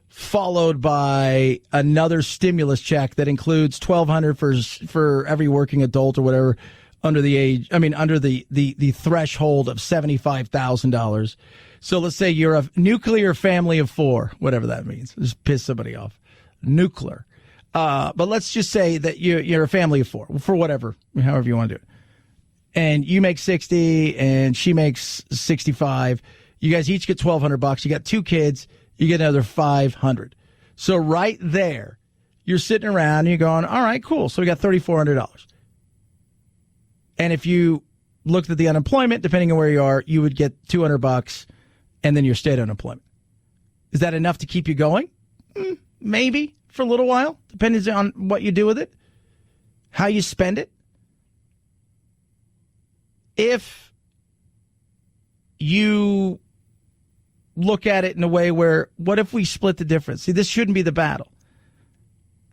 followed by another stimulus check that includes $1,200 for every working adult or whatever under the threshold of $75,000. So let's say you're a nuclear family of 4, whatever that means. Just piss somebody off. Nuclear. But let's just say that you're a family of 4, for whatever, however you want to do it. And you make 60 and she makes 65. You guys each get $1,200. You got 2 kids. You get another $500. So right there, you're sitting around and you're going, all right, cool. So we got $3,400. And if you looked at the unemployment, depending on where you are, you would get $200 and then your state unemployment. Is that enough to keep you going? Maybe for a little while, depending on what you do with it, how you spend it. If you look at it in a way where, what if we split the difference? See, this shouldn't be the battle.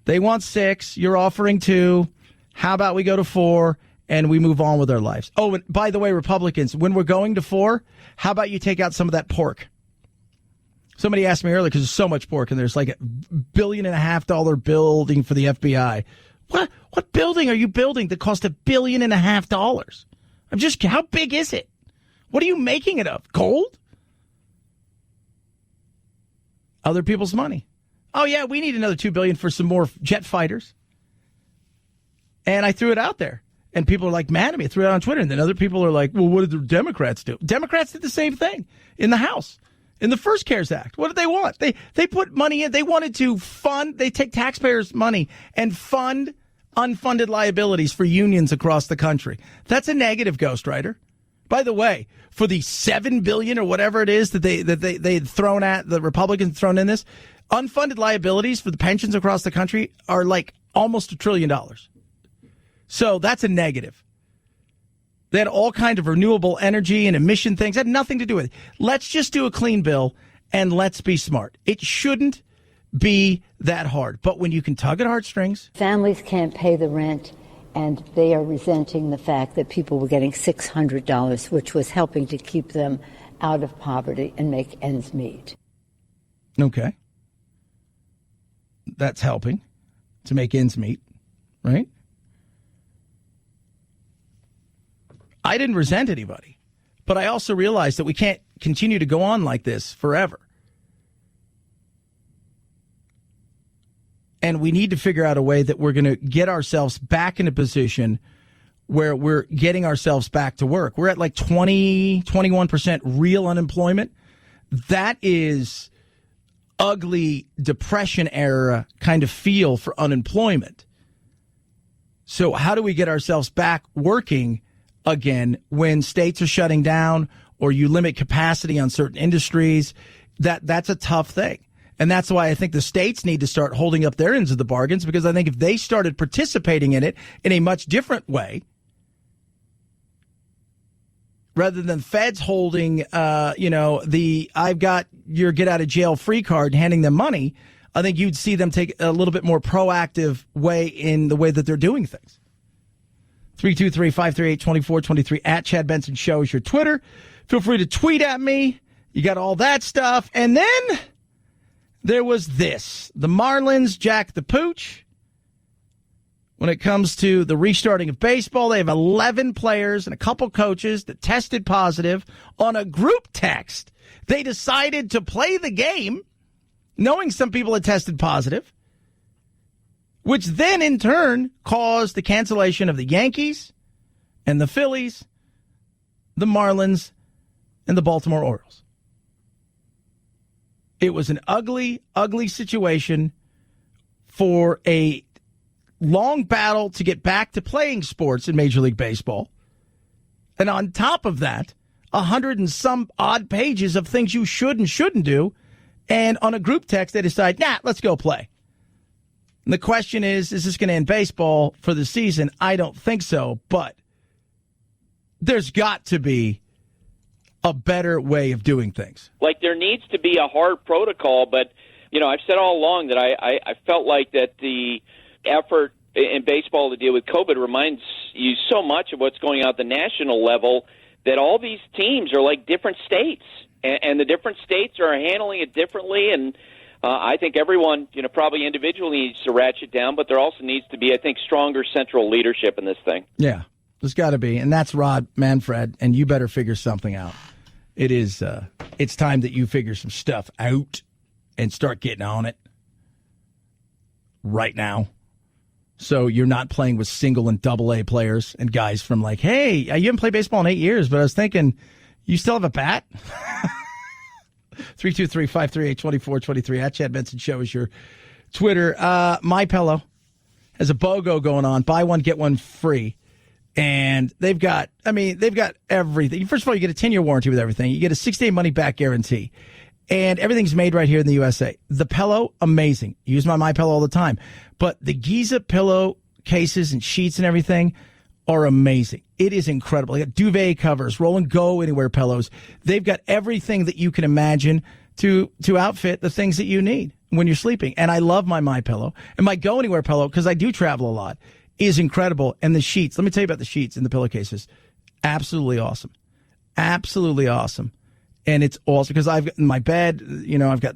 They want 6, you're offering 2. How about we go to 4 and we move on with our lives? Oh, and by the way, Republicans, when we're going to 4, how about you take out some of that pork? Somebody asked me earlier, because there's so much pork, and there's like $1.5 billion building for the FBI. What building are you building that cost $1.5 billion? How big is it? What are you making it of? Gold? Other people's money. Oh yeah, we need another $2 billion for some more jet fighters. And I threw it out there, and people are like mad at me. I threw it out on Twitter, and then other people are like, "Well, what did the Democrats do?" Democrats did the same thing in the House in the first CARES Act. What did they want? They put money in. They wanted to fund. They take taxpayers' money and fund unfunded liabilities for unions across the country. That's a negative, ghostwriter. By the way, for the $7 billion or whatever it is that they'd thrown at, the Republicans thrown in this, unfunded liabilities for the pensions across the country are like almost $1 trillion. So that's a negative. They had all kinds of renewable energy and emission things. It had nothing to do with it. Let's just do a clean bill and let's be smart. It shouldn't be that hard. But when you can tug at heartstrings. Families can't pay the rent, and they are resenting the fact that people were getting $600, which was helping to keep them out of poverty and make ends meet. Okay. That's helping to make ends meet, right? I didn't resent anybody, but I also realized that we can't continue to go on like this forever. And we need to figure out a way that we're going to get ourselves back in a position where we're getting ourselves back to work. We're at like 21% real unemployment. That is ugly depression era kind of feel for unemployment. So how do we get ourselves back working again when states are shutting down or you limit capacity on certain industries? That's a tough thing. And that's why I think the states need to start holding up their ends of the bargains, because I think if they started participating in it in a much different way, rather than feds holding, I've got your get out of jail free card and handing them money, I think you'd see them take a little bit more proactive way in the way that they're doing things. 323-538-2423 at Chad Benson Show is your Twitter. Feel free to tweet at me. You got all that stuff. And then there was this. The Marlins jack the pooch. When it comes to the restarting of baseball, they have 11 players and a couple coaches that tested positive on a group text. They decided to play the game knowing some people had tested positive, which then in turn caused the cancellation of the Yankees and the Phillies, the Marlins, and the Baltimore Orioles. It was an ugly, ugly situation for a long battle to get back to playing sports in Major League Baseball. And on top of that, 100 and some odd pages of things you should and shouldn't do. And on a group text, they decide, let's go play. And the question is this going to end baseball for the season? I don't think so, but there's got to be a better way of doing things. Like, there needs to be a hard protocol, but, I've said all along that I felt like that the effort in baseball to deal with COVID reminds you so much of what's going on at the national level, that all these teams are like different states, and the different states are handling it differently, and I think everyone, probably individually needs to ratchet down, but there also needs to be, I think, stronger central leadership in this thing. Yeah, there's got to be, and that's Rod Manfred, and you better figure something out. It is, it's time that you figure some stuff out and start getting on it right now. So you're not playing with single and double A players and guys from like, hey, you haven't played baseball in 8 years, but I was thinking, you still have a bat? 323-538-2423 at Chad Benson Show is your Twitter. MyPillow has a BOGO going on. Buy one, get one free. And they've got everything. First of all, you get a 10-year warranty with everything. You get a 6-day money-back guarantee. And everything's made right here in the USA. The pillow, amazing. Use my MyPillow all the time. But the Giza pillow cases and sheets and everything are amazing. It is incredible. They got duvet covers, roll and go anywhere pillows. They've got everything that you can imagine to outfit the things that you need when you're sleeping. And I love my MyPillow. And my go anywhere pillow, because I do travel a lot, is incredible. And the sheets, let me tell you about the sheets and the pillowcases. Absolutely awesome. Absolutely awesome. And it's awesome because I've got my bed, I've got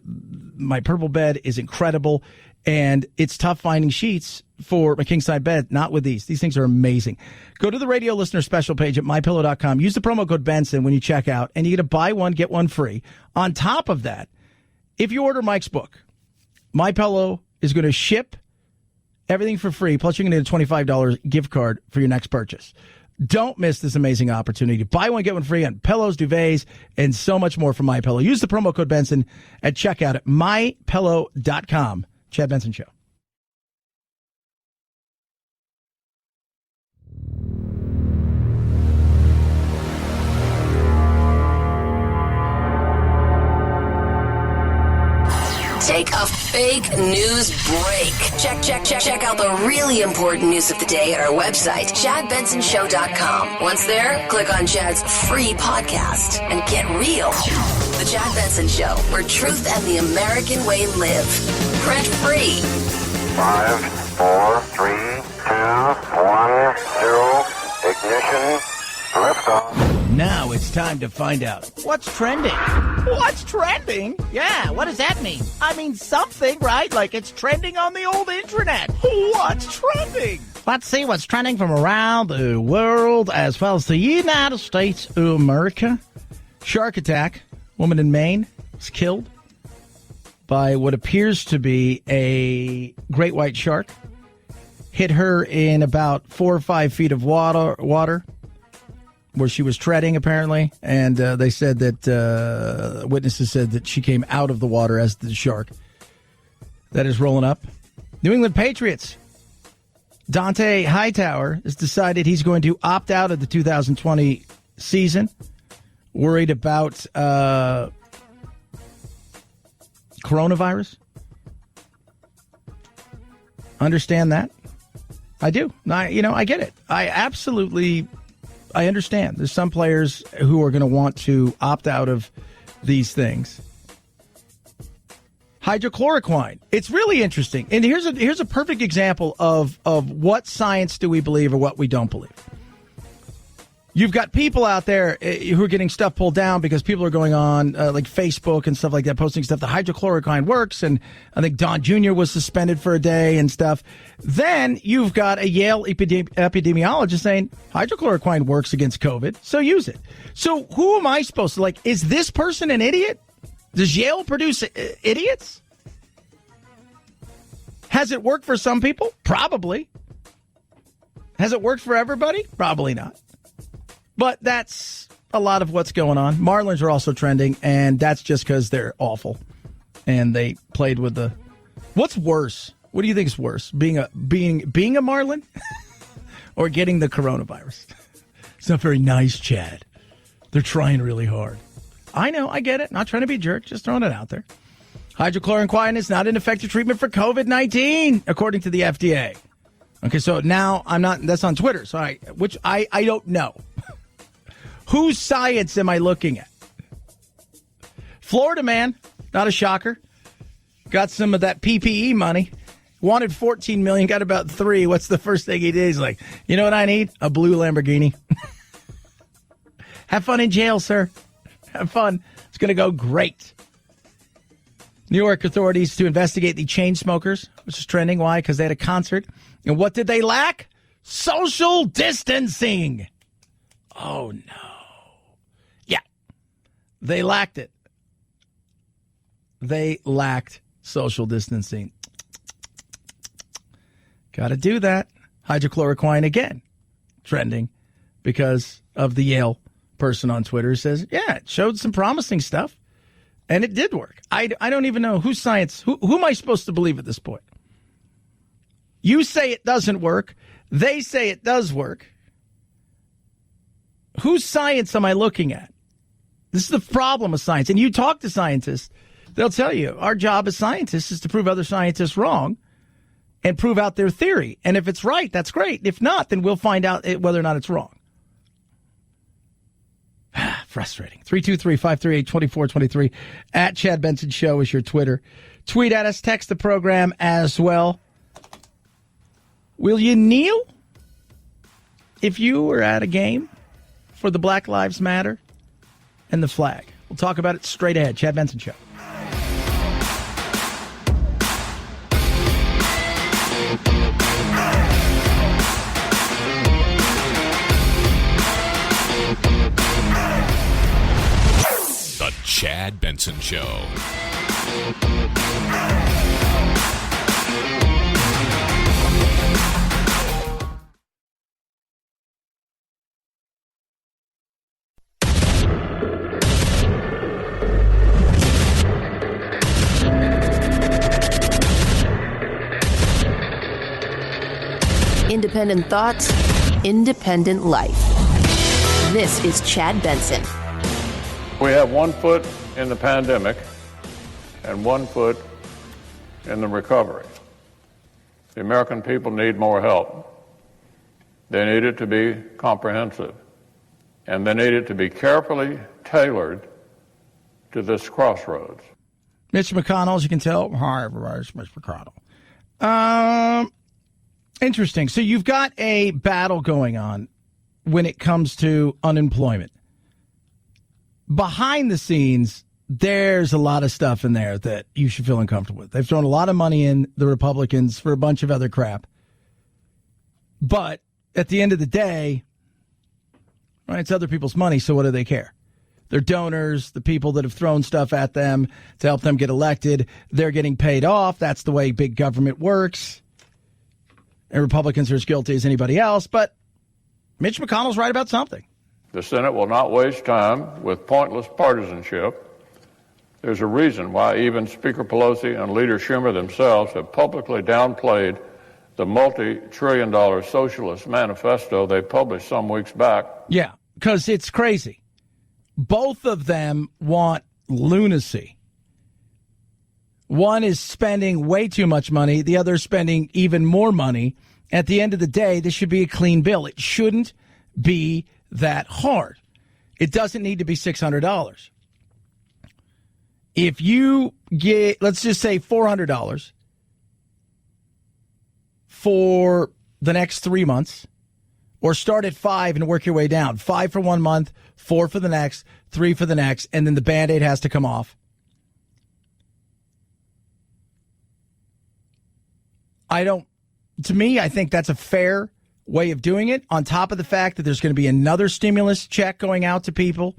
my purple bed is incredible. And it's tough finding sheets for my king-size bed, not with these. These things are amazing. Go to the radio listener special page at mypillow.com. Use the promo code Benson when you check out, and you get a buy one, get one free. On top of that, if you order Mike's book, MyPillow is going to ship everything for free, plus you're going to get a $25 gift card for your next purchase. Don't miss this amazing opportunity. Buy one, get one free on pillows, duvets, and so much more from MyPillow. Use the promo code Benson at checkout at mypillow.com. Chad Benson Show. Fake news break. Check out the really important news of the day at our website, ChadBensonShow.com. Once there, click on Chad's free podcast and get real. The Chad Benson Show, where truth and the American way live. Rent free. 5, 4, 3, 2, 1, 0. Ignition. Liftoff. Now it's time to find out what's trending. What's trending? Yeah, what does that mean? I mean something, right? Like it's trending on the old internet. What's trending? Let's see what's trending from around the world as well as the United States of America. Shark attack. Woman in Maine was killed by what appears to be a great white shark. Hit her in about 4 or 5 feet of water where she was treading, apparently. And they said that witnesses said that she came out of the water as the shark that is rolling up. New England Patriots. Dante Hightower has decided he's going to opt out of the 2020 season. Worried about coronavirus. Understand that? I do. I get it. I understand. There's some players who are going to want to opt out of these things. Hydrochloroquine. It's really interesting. And here's a perfect example of what science do we believe or what we don't believe. You've got people out there who are getting stuff pulled down because people are going on like Facebook and stuff like that, posting stuff. The hydrochloroquine works, and I think Don Jr. was suspended for a day and stuff. Then you've got a Yale epidemiologist saying hydrochloroquine works against COVID, so use it. So who am I supposed to is this person an idiot? Does Yale produce idiots? Has it worked for some people? Probably. Has it worked for everybody? Probably not. But that's a lot of what's going on. Marlins are also trending, and that's just because they're awful. And they played with the... What's worse? What do you think is worse? Being a Marlin? Or getting the coronavirus? It's not very nice, Chad. They're trying really hard. I know, I get it. Not trying to be a jerk, just throwing it out there. Hydrochloroquine is not an effective treatment for COVID-19, according to the FDA. Okay, so now I'm not... That's on Twitter, so I don't know. Whose science am I looking at? Florida man, not a shocker. Got some of that PPE money. Wanted $14 million, got about $3 million. What's the first thing he did? He's like, you know what I need? A blue Lamborghini. Have fun in jail, sir. Have fun. It's going to go great. New York authorities to investigate the chain smokers, which is trending. Why? Because they had a concert. And what did they lack? Social distancing. Oh, no. Yeah. They lacked it. They lacked social distancing. Got to do that. Hydrochloroquine again. Trending because of the Yale person on Twitter who says, yeah, it showed some promising stuff. And it did work. I don't even know whose science. Who am I supposed to believe at this point? You say it doesn't work. They say it does work. Whose science am I looking at? This is the problem with science. And you talk to scientists, they'll tell you our job as scientists is to prove other scientists wrong and prove out their theory. And if it's right, that's great. If not, then we'll find out whether or not it's wrong. Frustrating. 323-538-2423. At Chad Benson Show is your Twitter. Tweet at us. Text the program as well. Will you kneel if you were at a game for the Black Lives Matter and the flag? We'll talk about it straight ahead. Chad Benson Show. The Chad Benson Show. Independent thoughts, independent life. This is Chad Benson. We have 1 foot in the pandemic and 1 foot in the recovery. The American people need more help. They need it to be comprehensive, and they need it to be carefully tailored to this crossroads. Mitch McConnell, as you can tell, hi, everybody, it's Mitch McConnell. Interesting. So you've got a battle going on when it comes to unemployment. Behind the scenes, there's a lot of stuff in there that you should feel uncomfortable with. They've thrown a lot of money in, the Republicans, for a bunch of other crap. But at the end of the day, right, it's other people's money, so what do they care? They're donors, the people that have thrown stuff at them to help them get elected. They're getting paid off. That's the way big government works. And Republicans are as guilty as anybody else. But Mitch McConnell's right about something. The Senate will not waste time with pointless partisanship. There's a reason why even Speaker Pelosi and Leader Schumer themselves have publicly downplayed the multi-trillion-dollar socialist manifesto they published some weeks back. Yeah, because it's crazy. Both of them want lunacy. One is spending way too much money. The other is spending even more money. At the end of the day, this should be a clean bill. It shouldn't be that hard. It doesn't need to be $600. If you get, let's just say $400 for the next 3 months, or start at 5 and work your way down. 5 for 1 month, 4 for the next, 3 for the next, and then the Band-Aid has to come off. To me, I think that's a fair way of doing it, on top of the fact that there's going to be another stimulus check going out to people.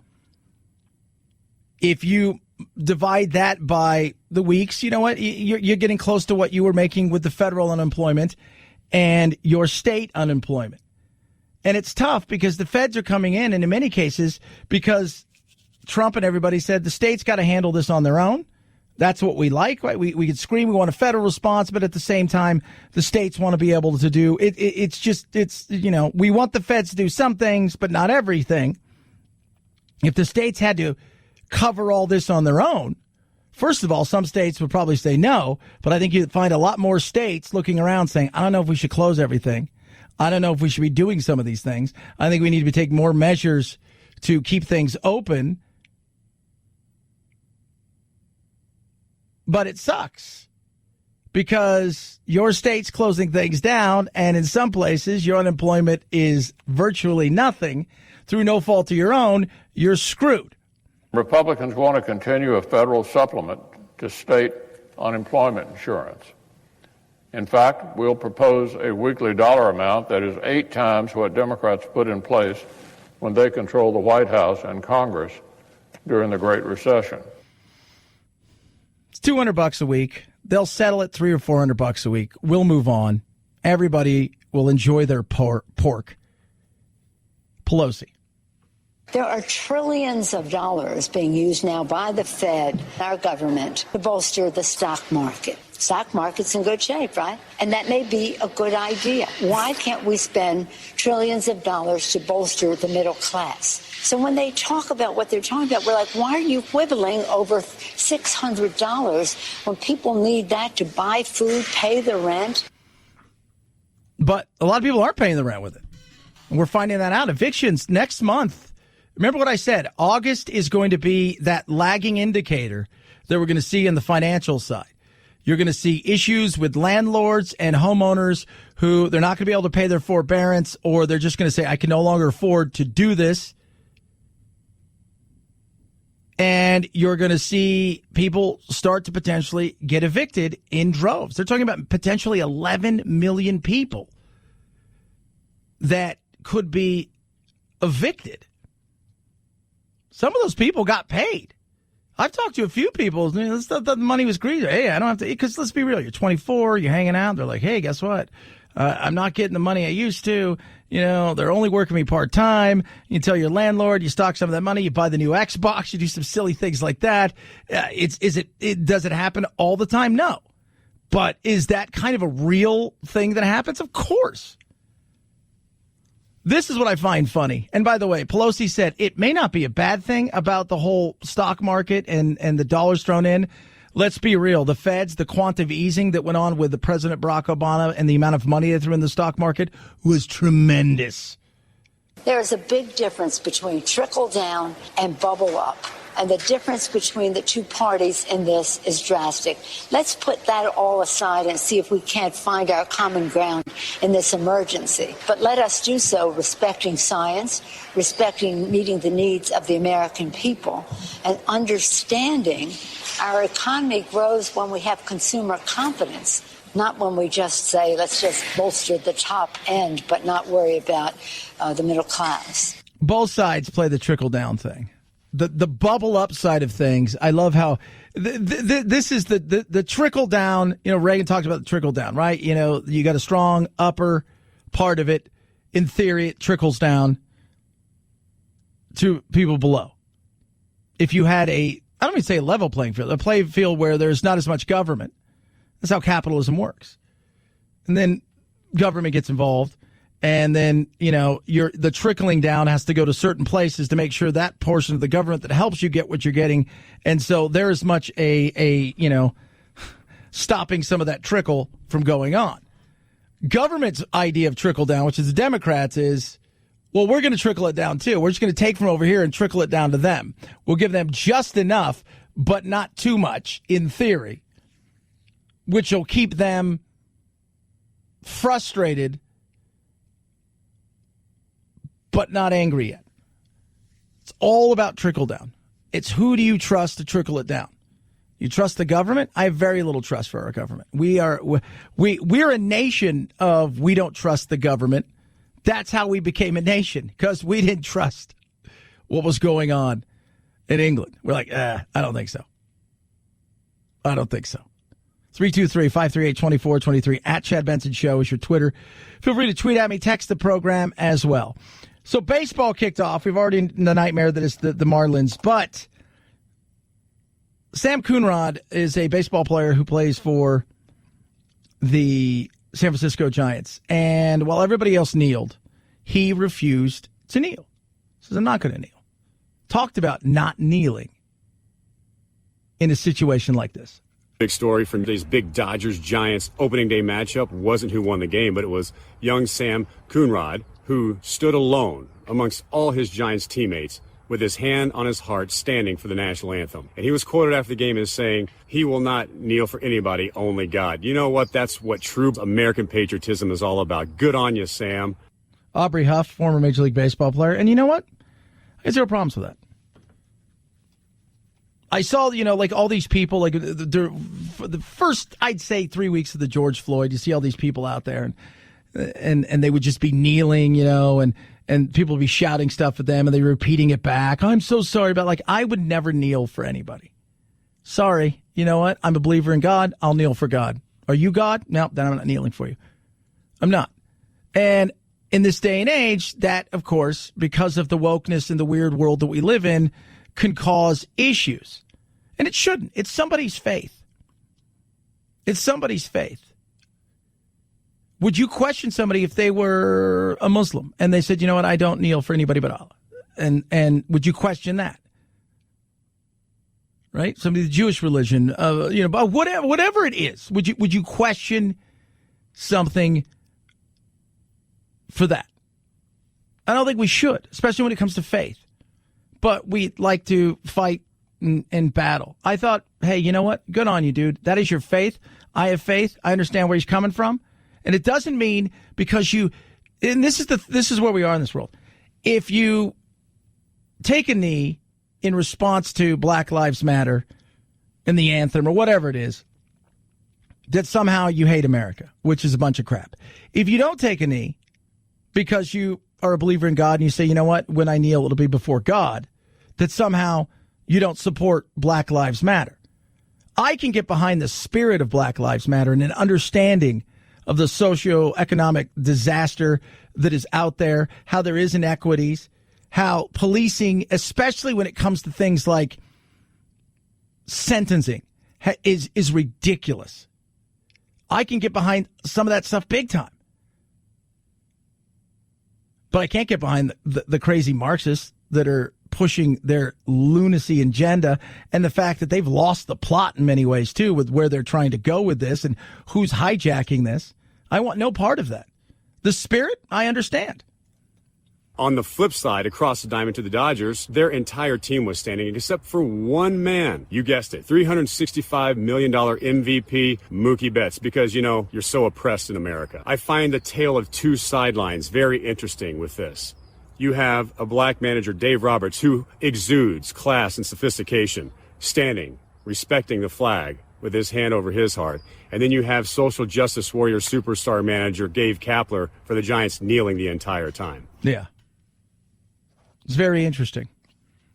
If you divide that by the weeks, you know what? You're getting close to what you were making with the federal unemployment and your state unemployment. And it's tough because the feds are coming in, and in many cases, because Trump and everybody said the states got to handle this on their own. That's what we like. Right? We could scream we want a federal response, but at the same time, the states want to be able to do it. It's we want the feds to do some things, but not everything. If the states had to cover all this on their own, first of all, some states would probably say no, but I think you'd find a lot more states looking around saying, I don't know if we should close everything. I don't know if we should be doing some of these things. I think we need to take more measures to keep things open. But it sucks because your state's closing things down, and in some places your unemployment is virtually nothing. Through no fault of your own, you're screwed. Republicans want to continue a federal supplement to state unemployment insurance. In fact, we'll propose a weekly dollar amount that is 8 times what Democrats put in place when they controlled the White House and Congress during the Great Recession. It's $200 a week. They'll settle it $300 or $400 a week. We'll move on. Everybody will enjoy their pork. Pelosi. There are trillions of dollars being used now by the Fed, our government, to bolster the stock market. Stock market's in good shape, right? And that may be a good idea. Why can't we spend trillions of dollars to bolster the middle class? So when they talk about what they're talking about, we're like, why are you quibbling over $600 when people need that to buy food, pay the rent? But a lot of people aren't paying the rent with it. And we're finding that out. Evictions next month. Remember what I said? August is going to be that lagging indicator that we're going to see in the financial side. You're going to see issues with landlords and homeowners who they're not going to be able to pay their forbearance, or they're just going to say, I can no longer afford to do this. And you're going to see people start to potentially get evicted in droves. They're talking about potentially 11 million people that could be evicted. Some of those people got paid. I've talked to a few people. The money was greedy. Hey, I don't have to, because let's be real. You're 24, you're hanging out. They're like, hey, guess what? I'm not getting the money I used to. You know, they're only working me part-time. You tell your landlord, you stock some of that money, you buy the new Xbox, you do some silly things like that. Does it happen all the time? No. But is that kind of a real thing that happens? Of course. This is what I find funny. And by the way, Pelosi said it may not be a bad thing about the whole stock market and the dollars thrown in. Let's be real. The Feds, the quantitative easing that went on with the President Barack Obama and the amount of money they threw in the stock market was tremendous. There is a big difference between trickle down and bubble up. And the difference between the two parties in this is drastic. Let's put that all aside and see if we can't find our common ground in this emergency. But let us do so respecting science, respecting meeting the needs of the American people, and understanding our economy grows when we have consumer confidence, not when we just say, let's just bolster the top end, but not worry about the middle class. Both sides play the trickle-down thing. The bubble up side of things, I love how this is the trickle down. You know, Reagan talked about the trickle down, right? You know, you got a strong upper part of it. In theory, it trickles down to people below. If you had I don't even say a level playing field, a playing field where there's not as much government. That's how capitalism works. And then government gets involved. And then, you know, the trickling down has to go to certain places to make sure that portion of the government that helps you get what you're getting. And so there is much you know, stopping some of that trickle from going on. Government's idea of trickle down, which is the Democrats, is, well, we're going to trickle it down too. We're just going to take from over here and trickle it down to them. We'll give them just enough, but not too much, in theory, which will keep them frustrated but not angry yet. It's all about trickle down. It's who do you trust to trickle it down? You trust the government? I have very little trust for our government. We're a nation of we don't trust the government. That's how we became a nation, because we didn't trust what was going on in England. We're like, I don't think so. I don't think so. 323-538-2423 at Chad Benson Show is your Twitter. Feel free to tweet at me, text the program as well. So baseball kicked off. We've already in the nightmare that is the Marlins, but Sam Coonrod is a baseball player who plays for the San Francisco Giants. And while everybody else kneeled, he refused to kneel. He says, I'm not going to kneel. Talked about not kneeling in a situation like this. Big story from today's big Dodgers-Giants opening day matchup wasn't who won the game, but it was young Sam Coonrod, who stood alone amongst all his Giants teammates with his hand on his heart standing for the national anthem. And he was quoted after the game as saying, he will not kneel for anybody, only God. You know what? That's what true American patriotism is all about. Good on you, Sam. Aubrey Huff, former Major League Baseball player. And you know what? I have zero problems with that. I saw, you know, like all these people, like for the first, I'd say 3 weeks of the George Floyd, you see all these people out there and they would just be kneeling, you know, and people would be shouting stuff at them and they were repeating it back. I'm so sorry about, like, I would never kneel for anybody. Sorry. You know what? I'm a believer in God. I'll kneel for God. Are you God? No, then I'm not kneeling for you. I'm not. And in this day and age, that, of course, because of the wokeness and the weird world that we live in, can cause issues. And it shouldn't. It's somebody's faith. It's somebody's faith. Would you question somebody if they were a Muslim and they said, you know what, I don't kneel for anybody but Allah? And would you question that? Right? Somebody of the Jewish religion, you know, whatever it is, would you question something for that? I don't think we should, especially when it comes to faith. But we like to fight and battle. I thought, hey, you know what? Good on you, dude. That is your faith. I have faith. I understand where he's coming from. And it doesn't mean because and this is where we are in this world. If you take a knee in response to Black Lives Matter and the anthem or whatever it is, that somehow you hate America, which is a bunch of crap. If you don't take a knee because you are a believer in God and you say, you know what, when I kneel, it'll be before God, that somehow you don't support Black Lives Matter. I can get behind the spirit of Black Lives Matter and an understanding of the socioeconomic disaster that is out there, how there is inequities, how policing, especially when it comes to things like sentencing, is ridiculous. I can get behind some of that stuff big time. But I can't get behind the crazy Marxists that are pushing their lunacy agenda, and the fact that they've lost the plot in many ways, too, with where they're trying to go with this and who's hijacking this. I want no part of that. The spirit, I understand. On the flip side, across the diamond to the Dodgers, their entire team was standing except for one man. You guessed it, $365 million MVP, Mookie Betts, because, you're so oppressed in America. I find the tale of two sidelines very interesting with this. You have a black manager, Dave Roberts, who exudes class and sophistication, standing, respecting the flag with his hand over his heart. And then you have social justice warrior superstar manager Gabe Kapler for the Giants kneeling the entire time. Yeah. It's very interesting.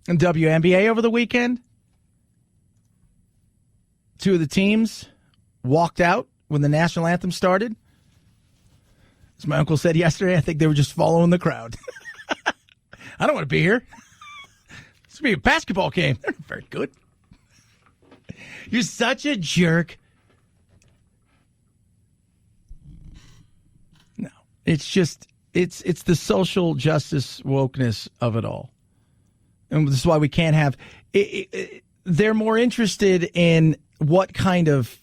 In WNBA over the weekend, two of the teams walked out when the national anthem started. As my uncle said yesterday, I think they were just following the crowd. I don't want to be here. It's going to be a basketball game. They're not very good. You're such a jerk. No, it's just... It's the social justice wokeness of it all. And this is why we can't have... they're more interested in what kind of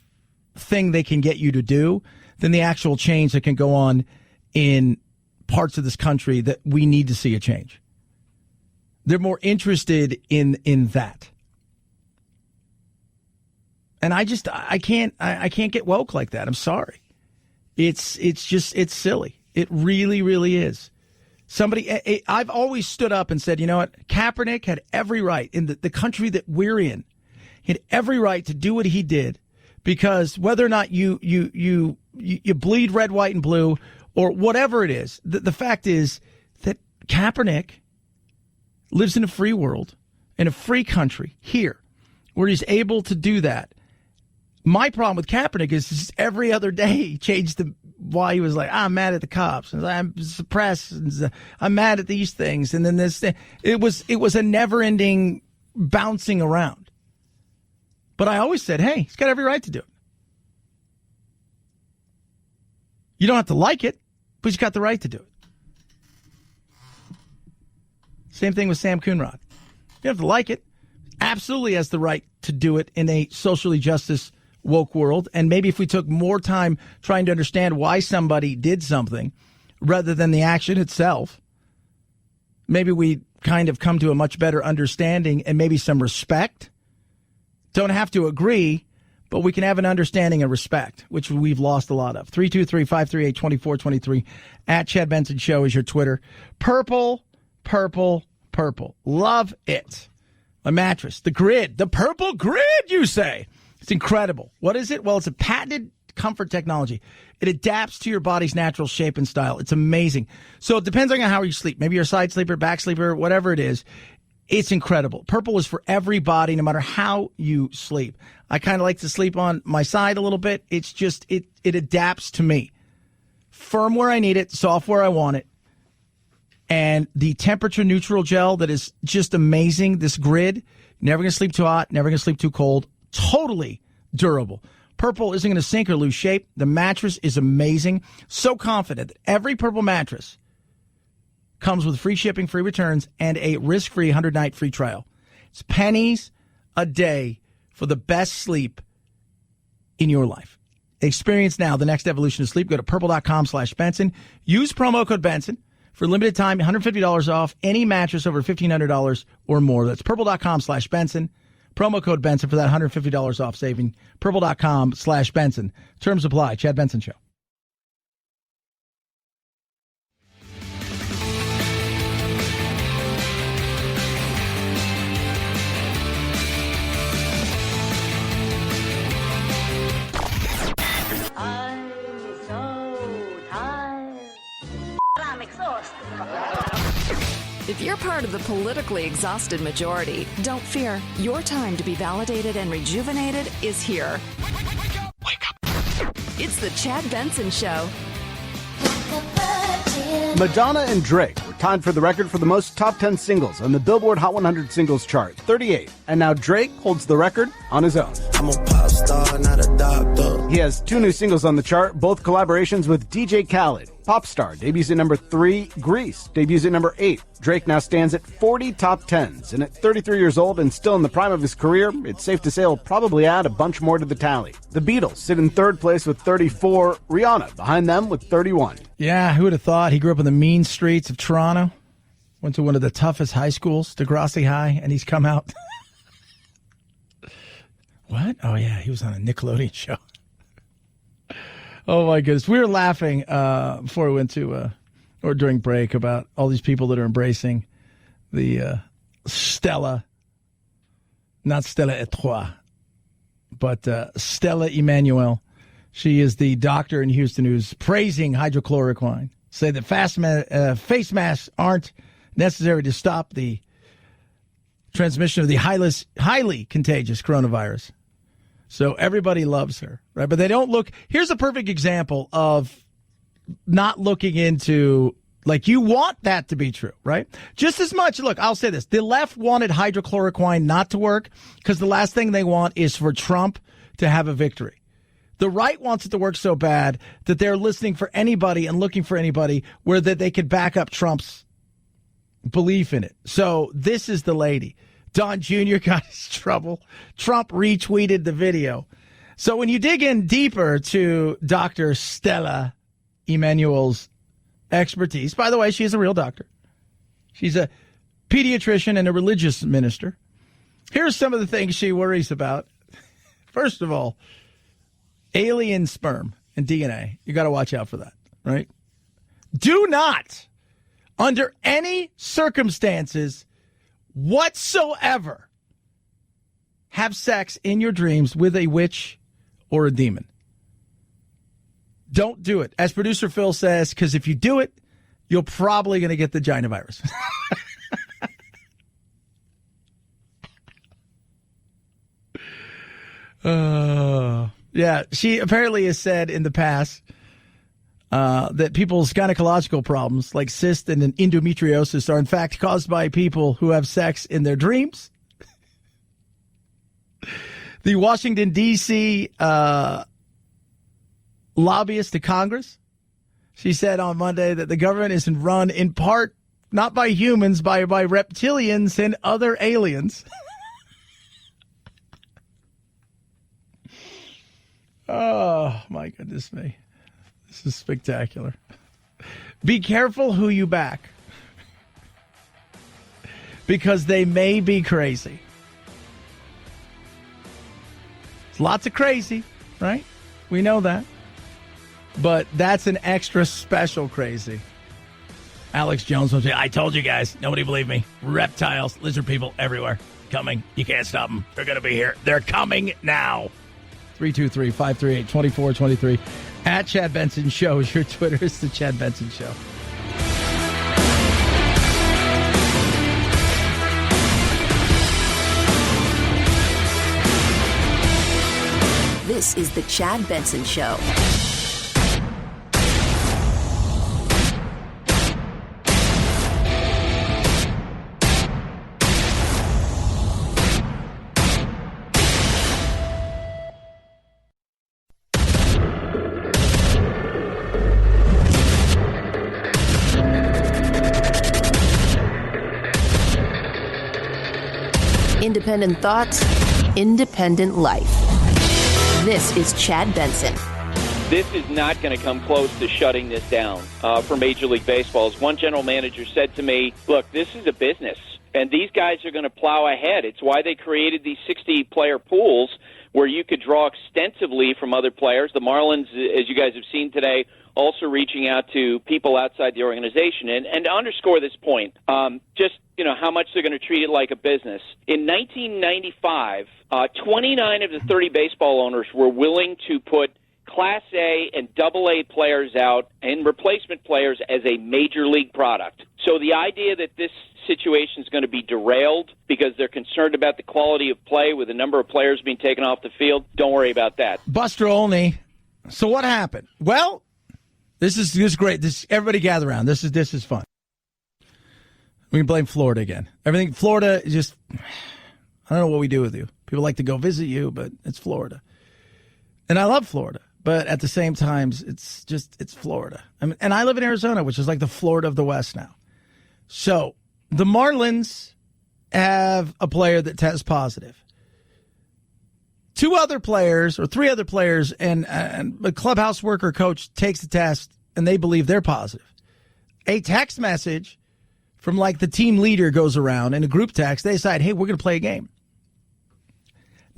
thing they can get you to do than the actual change that can go on in parts of this country that we need to see a change. They're more interested in that. And I can't get woke like that. I'm sorry. It's silly. It really, really is. I've always stood up and said, you know what? Kaepernick had every right in the country that we're in. He had every right to do what he did, because whether or not you bleed red, white, and blue, or whatever it is, the fact is that Kaepernick lives in a free world, in a free country here, where he's able to do that. My problem with Kaepernick is every other day he changed why he was like, I'm mad at the cops, and I'm suppressed, and I'm mad at these things, and then this thing. It was a never-ending bouncing around. But I always said, hey, he's got every right to do it. You don't have to like it, but he's got the right to do it. Same thing with Sam Coonrod. You don't have to like it. Absolutely has the right to do it in a socially justice woke world. And maybe if we took more time trying to understand why somebody did something rather than the action itself, maybe we kind of come to a much better understanding and maybe some respect. Don't have to agree, but we can have an understanding and respect, which we've lost a lot of. 323-538-2423 at Chad Benson Show is your Twitter. Purple, purple, purple. Love it. A mattress, the grid, the purple grid, you say. It's incredible. What is it? Well, it's a patented comfort technology. It adapts to your body's natural shape and style. It's amazing. So it depends on how you sleep. Maybe you're a side sleeper, back sleeper, whatever it is. It's incredible. Purple is for everybody, no matter how you sleep. I kind of like to sleep on my side a little bit. It's just, it adapts to me. Firm where I need it, soft where I want it. And the temperature neutral gel that is just amazing. This grid, never going to sleep too hot, never going to sleep too cold. Totally durable. Purple isn't going to sink or lose shape. The mattress is amazing. So confident that every Purple mattress comes with free shipping, free returns, and a risk-free 100-night free trial. It's pennies a day for the best sleep in your life. Experience now the next evolution of sleep. Go to purple.com/Benson. Use promo code Benson. For limited time, $150 off any mattress over $1,500 or more. That's purple.com/Benson. Promo code Benson for that $150 off saving. Purple.com/Benson. Terms apply. Chad Benson Show. I'm so tired. I'm exhausted. If you're part of the politically exhausted majority, don't fear. Your time to be validated and rejuvenated is here. Wake up. It's the Chad Benson Show. Madonna and Drake were tied for the record for the most top 10 singles on the Billboard Hot 100 Singles Chart, 38. And now Drake holds the record on his own. I'm a pop star, not a doctor. He has 2 new singles on the chart, both collaborations with DJ Khaled. Popstar debuts at number 3. Grease debuts at number 8. Drake now stands at 40 top 10s. And at 33 years old and still in the prime of his career, it's safe to say he'll probably add a bunch more to the tally. The Beatles sit in third place with 34. Rihanna behind them with 31. Yeah, who would have thought? He grew up in the mean streets of Toronto. Went to one of the toughest high schools, Degrassi High, and he's come out. What? Oh, yeah, he was on a Nickelodeon show. Oh, my goodness. We were laughing before we went to, or during break, about all these people that are embracing the Stella, not Stella Etoile, but Stella Emanuel. She is the doctor in Houston who's praising hydrochloroquine, say that face masks aren't necessary to stop the transmission of the highly contagious coronavirus. So everybody loves her, right? But they don't look. Here's a perfect example of not looking into, like, you want that to be true, right? Just as much. Look, I'll say this. The left wanted hydrochloroquine not to work because the last thing they want is for Trump to have a victory. The right wants it to work so bad that they're listening for anybody and looking for anybody where that they could back up Trump's belief in it. So this is the lady. Don Jr. got his trouble. Trump retweeted the video. So when you dig in deeper to Dr. Stella Emanuel's expertise, by the way, she is a real doctor. She's a pediatrician and a religious minister. Here's some of the things she worries about. First of all, alien sperm and DNA. You got to watch out for that, right? Do not, under any circumstances whatsoever, have sex in your dreams with a witch or a demon. Don't do it. As producer Phil says, because if you do it, you're probably going to get the gynovirus. Yeah, she apparently has said in the past that people's gynecological problems like cyst and endometriosis are in fact caused by people who have sex in their dreams. The Washington, D.C. lobbyist to Congress, she said on Monday that the government is run in part not by humans, by reptilians and other aliens. Oh, my goodness me. This is spectacular. Be careful who you back, because they may be crazy. There's lots of crazy, right? We know that. But that's an extra special crazy. Alex Jones will say, I told you guys. Nobody believed me. Reptiles, lizard people everywhere. Coming. You can't stop them. They're going to be here. They're coming now. 323-538-2423. At Chad Benson Show is your Twitter. It's the Chad Benson Show. This is the Chad Benson Show. Independent thoughts, independent life. This is Chad Benson. This is not going to come close to shutting this down for Major League Baseball. As one general manager said to me, look, this is a business, and these guys are going to plow ahead. It's why they created these 60-player pools where you could draw extensively from other players. The Marlins, as you guys have seen today, also reaching out to people outside the organization. And to underscore this point, how much they're going to treat it like a business. In 1995, 29 of the 30 baseball owners were willing to put Class A and AA players out and replacement players as a major league product. So the idea that this situation is going to be derailed because they're concerned about the quality of play with the number of players being taken off the field, don't worry about that. Buster Olney. So what happened? Well, this is great. Everybody gather around. This is fun. We can blame Florida again. Everything Florida is just, I don't know what we do with you. People like to go visit you, but it's Florida. And I love Florida. But at the same time, it's Florida. I mean, and I live in Arizona, which is like the Florida of the West now. So the Marlins have a player that tests positive. 2 other players or 3 other players and a clubhouse worker coach takes the test and they believe they're positive. A text message from like the team leader goes around in a group text. They decide, hey, we're going to play a game.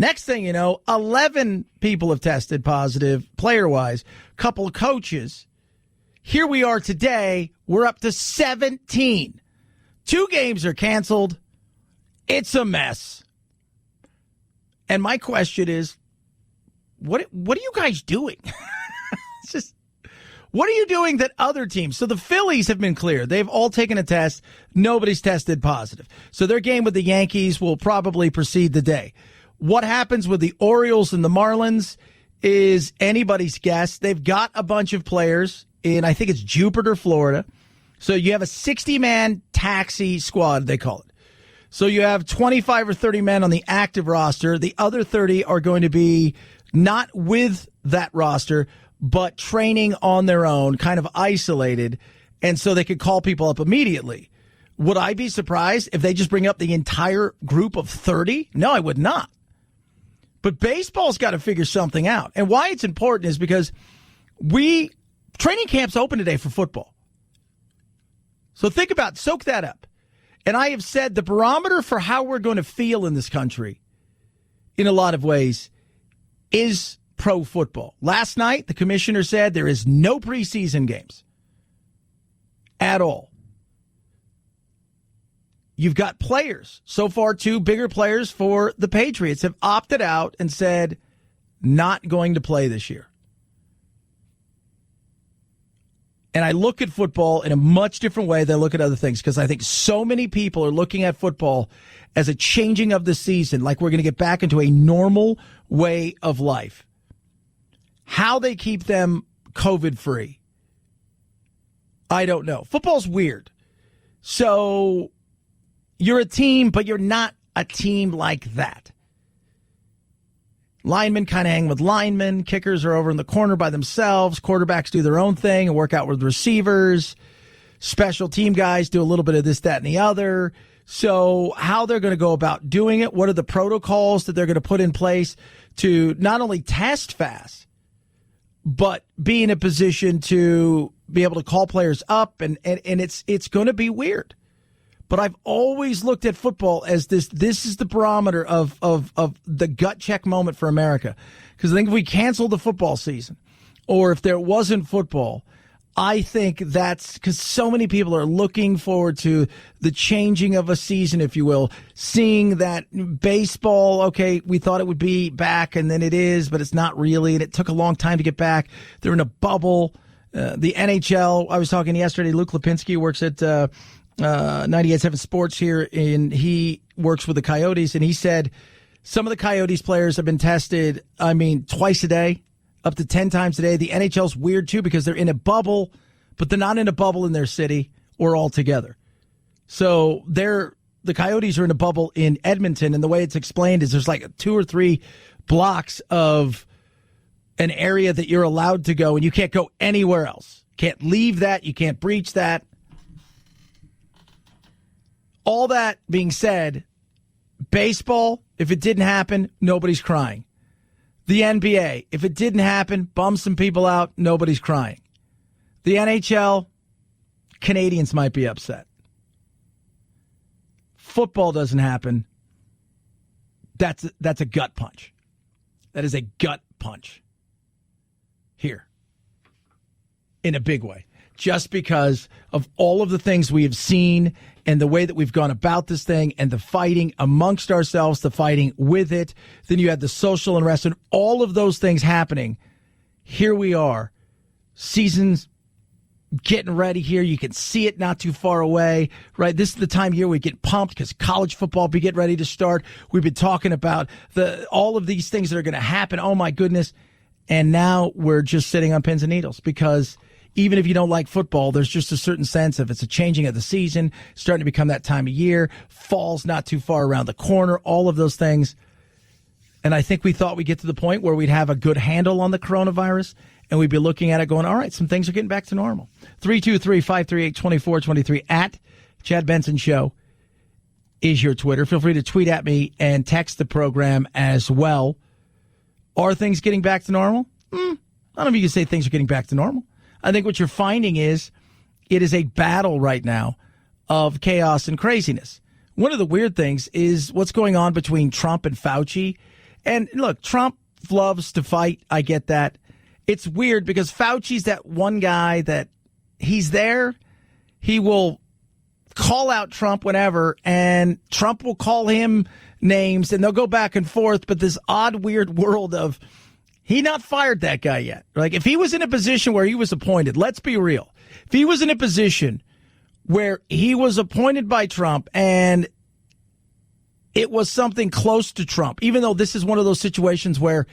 Next thing you know, 11 people have tested positive player-wise, couple of coaches. Here we are today. We're up to 17. 2 games are canceled. It's a mess. And my question is, what are you guys doing? It's just, what are you doing that other teams? So the Phillies have been clear. They've all taken a test. Nobody's tested positive. So their game with the Yankees will probably precede the day. What happens with the Orioles and the Marlins is anybody's guess. They've got a bunch of players in, I think it's Jupiter, Florida. So you have a 60-man taxi squad, they call it. So you have 25 or 30 men on the active roster. The other 30 are going to be not with that roster, but training on their own, kind of isolated, and so they could call people up immediately. Would I be surprised if they just bring up the entire group of 30? No, I would not. But baseball's got to figure something out. And why it's important is because training camp's open today for football. So soak that up. And I have said the barometer for how we're going to feel in this country, in a lot of ways, is pro football. Last night, the commissioner said there is no preseason games at all. You've got players. So far, 2 bigger players for the Patriots have opted out and said, not going to play this year. And I look at football in a much different way than I look at other things, because I think so many people are looking at football as a changing of the season, like we're going to get back into a normal way of life. How they keep them COVID-free, I don't know. Football's weird. So you're a team, but you're not a team like that. Linemen kind of hang with linemen. Kickers are over in the corner by themselves. Quarterbacks do their own thing and work out with receivers. Special team guys do a little bit of this, that, and the other. So how they're going to go about doing it, what are the protocols that they're going to put in place to not only test fast, but be in a position to be able to call players up, and it's going to be weird. But I've always looked at football as this is the barometer of the gut check moment for America. Because I think if we cancel the football season, or if there wasn't football, I think that's because so many people are looking forward to the changing of a season, if you will, seeing that baseball, okay, we thought it would be back, and then it is, but it's not really, and it took a long time to get back. They're in a bubble. The NHL, I was talking yesterday, Luke Lipinski works at 98.7 Sports here, and he works with the Coyotes, and he said some of the Coyotes players have been tested, twice a day, up to 10 times a day. The NHL's weird, too, because they're in a bubble, but they're not in a bubble in their city or all together. So the Coyotes are in a bubble in Edmonton, and the way it's explained is there's like 2 or 3 blocks of an area that you're allowed to go, and you can't go anywhere else. Can't leave that. You can't breach that. All that being said, baseball, if it didn't happen, nobody's crying. The NBA, if it didn't happen, bum some people out, nobody's crying. The NHL, Canadians might be upset. Football doesn't happen. That's a gut punch. That is a gut punch. Here. In a big way. Just because of all of the things we have seen and the way that we've gone about this thing and the fighting amongst ourselves, the fighting with it. Then you had the social unrest and all of those things happening. Here we are. Season's getting ready here. You can see it not too far away, right? This is the time of year we get pumped because college football will be getting ready to start. We've been talking about all of these things that are going to happen. Oh, my goodness. And now we're just sitting on pins and needles because even if you don't like football, there's just a certain sense of it's a changing of the season, starting to become that time of year. Fall's not too far around the corner, all of those things. And I think we thought we'd get to the point where we'd have a good handle on the coronavirus, and we'd be looking at it going, all right, some things are getting back to normal. 323-538-2423 at Chad Benson Show is your Twitter. Feel free to tweet at me and text the program as well. Are things getting back to normal? I don't know if you can say things are getting back to normal. I think what you're finding is it is a battle right now of chaos and craziness. One of the weird things is what's going on between Trump and Fauci. And look, Trump loves to fight. I get that. It's weird because Fauci's that one guy that he's there. He will call out Trump whenever, and Trump will call him names, and they'll go back and forth. But this odd, weird world of he not fired that guy yet. Like, if he was in a position where he was appointed, let's be real. If he was in a position where he was appointed by Trump and it was something close to Trump, even though this is one of those situations where,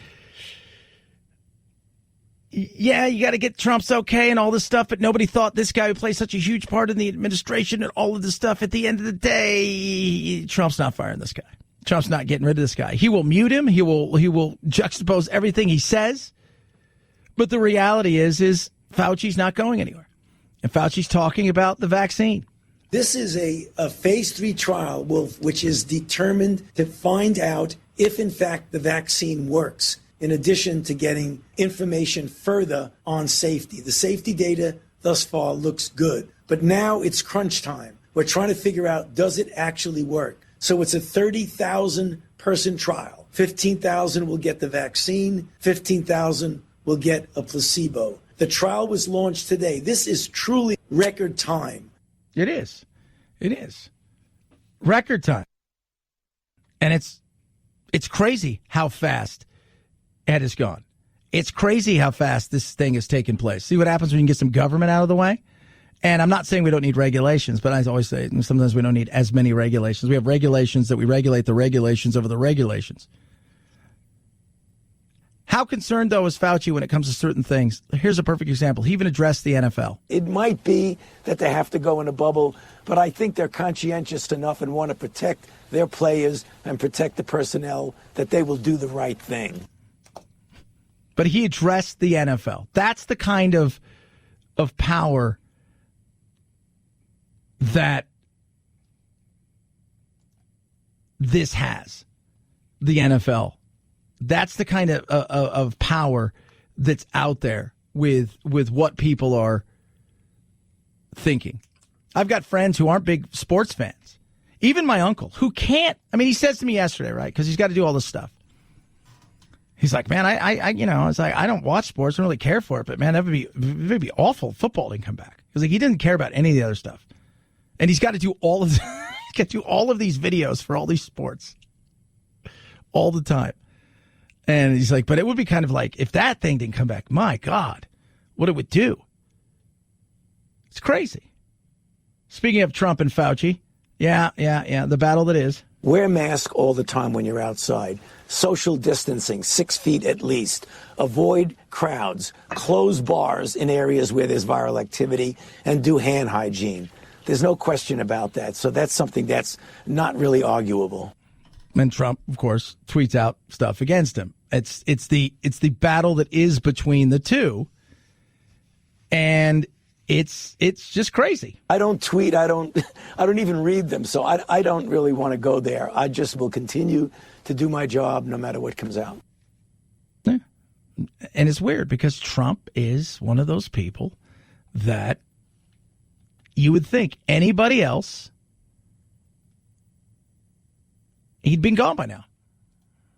yeah, you got to get Trump's okay and all this stuff, but nobody thought this guy would play such a huge part in the administration and all of this stuff. At the end of the day, Trump's not firing this guy. Trump's not getting rid of this guy. He will mute him. He will juxtapose everything he says. But the reality is Fauci's not going anywhere. And Fauci's talking about the vaccine. This is a phase 3 trial, which is determined to find out if, in fact, the vaccine works, in addition to getting information further on safety. The safety data thus far looks good. But now it's crunch time. We're trying to figure out, does it actually work? So it's a 30,000-person trial. 15,000 will get the vaccine. 15,000 will get a placebo. The trial was launched today. This is truly record time. It is. It is. Record time. And it's crazy how fast it has gone. It's crazy how fast this thing has taken place. See what happens when you can get some government out of the way? And I'm not saying we don't need regulations, but I always say sometimes we don't need as many regulations. We have regulations that we regulate the regulations over the regulations. How concerned, though, is Fauci when it comes to certain things? Here's a perfect example. He even addressed the NFL. It might be that they have to go in a bubble, but I think they're conscientious enough and want to protect their players and protect the personnel that they will do the right thing. But he addressed the NFL. That's the kind of power that this has, the NFL. That's the kind of power that's out there with what people are thinking. I've got friends who aren't big sports fans. Even my uncle, who can't. I mean, he says to me yesterday, right, because he's got to do all this stuff. He's like, man, I it's like, I don't watch sports. I don't really care for it. But, man, it would be awful if football didn't come back. Because he doesn't care about any of the other stuff. And he's got to do all of these videos for all these sports all the time. And he's like, but it would be kind of like if that thing didn't come back, my God, what it would do. It's crazy. Speaking of Trump and Fauci, yeah, the battle that is. Wear a mask all the time when you're outside. Social distancing, 6 feet at least. Avoid crowds. Close bars in areas where there's viral activity and do hand hygiene. There's no question about that. So that's something that's not really arguable. And Trump, of course, tweets out stuff against him. It's the battle that is between the two, and it's just crazy. I don't tweet. I don't even read them. So I don't really want to go there. I just will continue to do my job no matter what comes out. Yeah. And it's weird because Trump is one of those people that you would think anybody else, he'd been gone by now.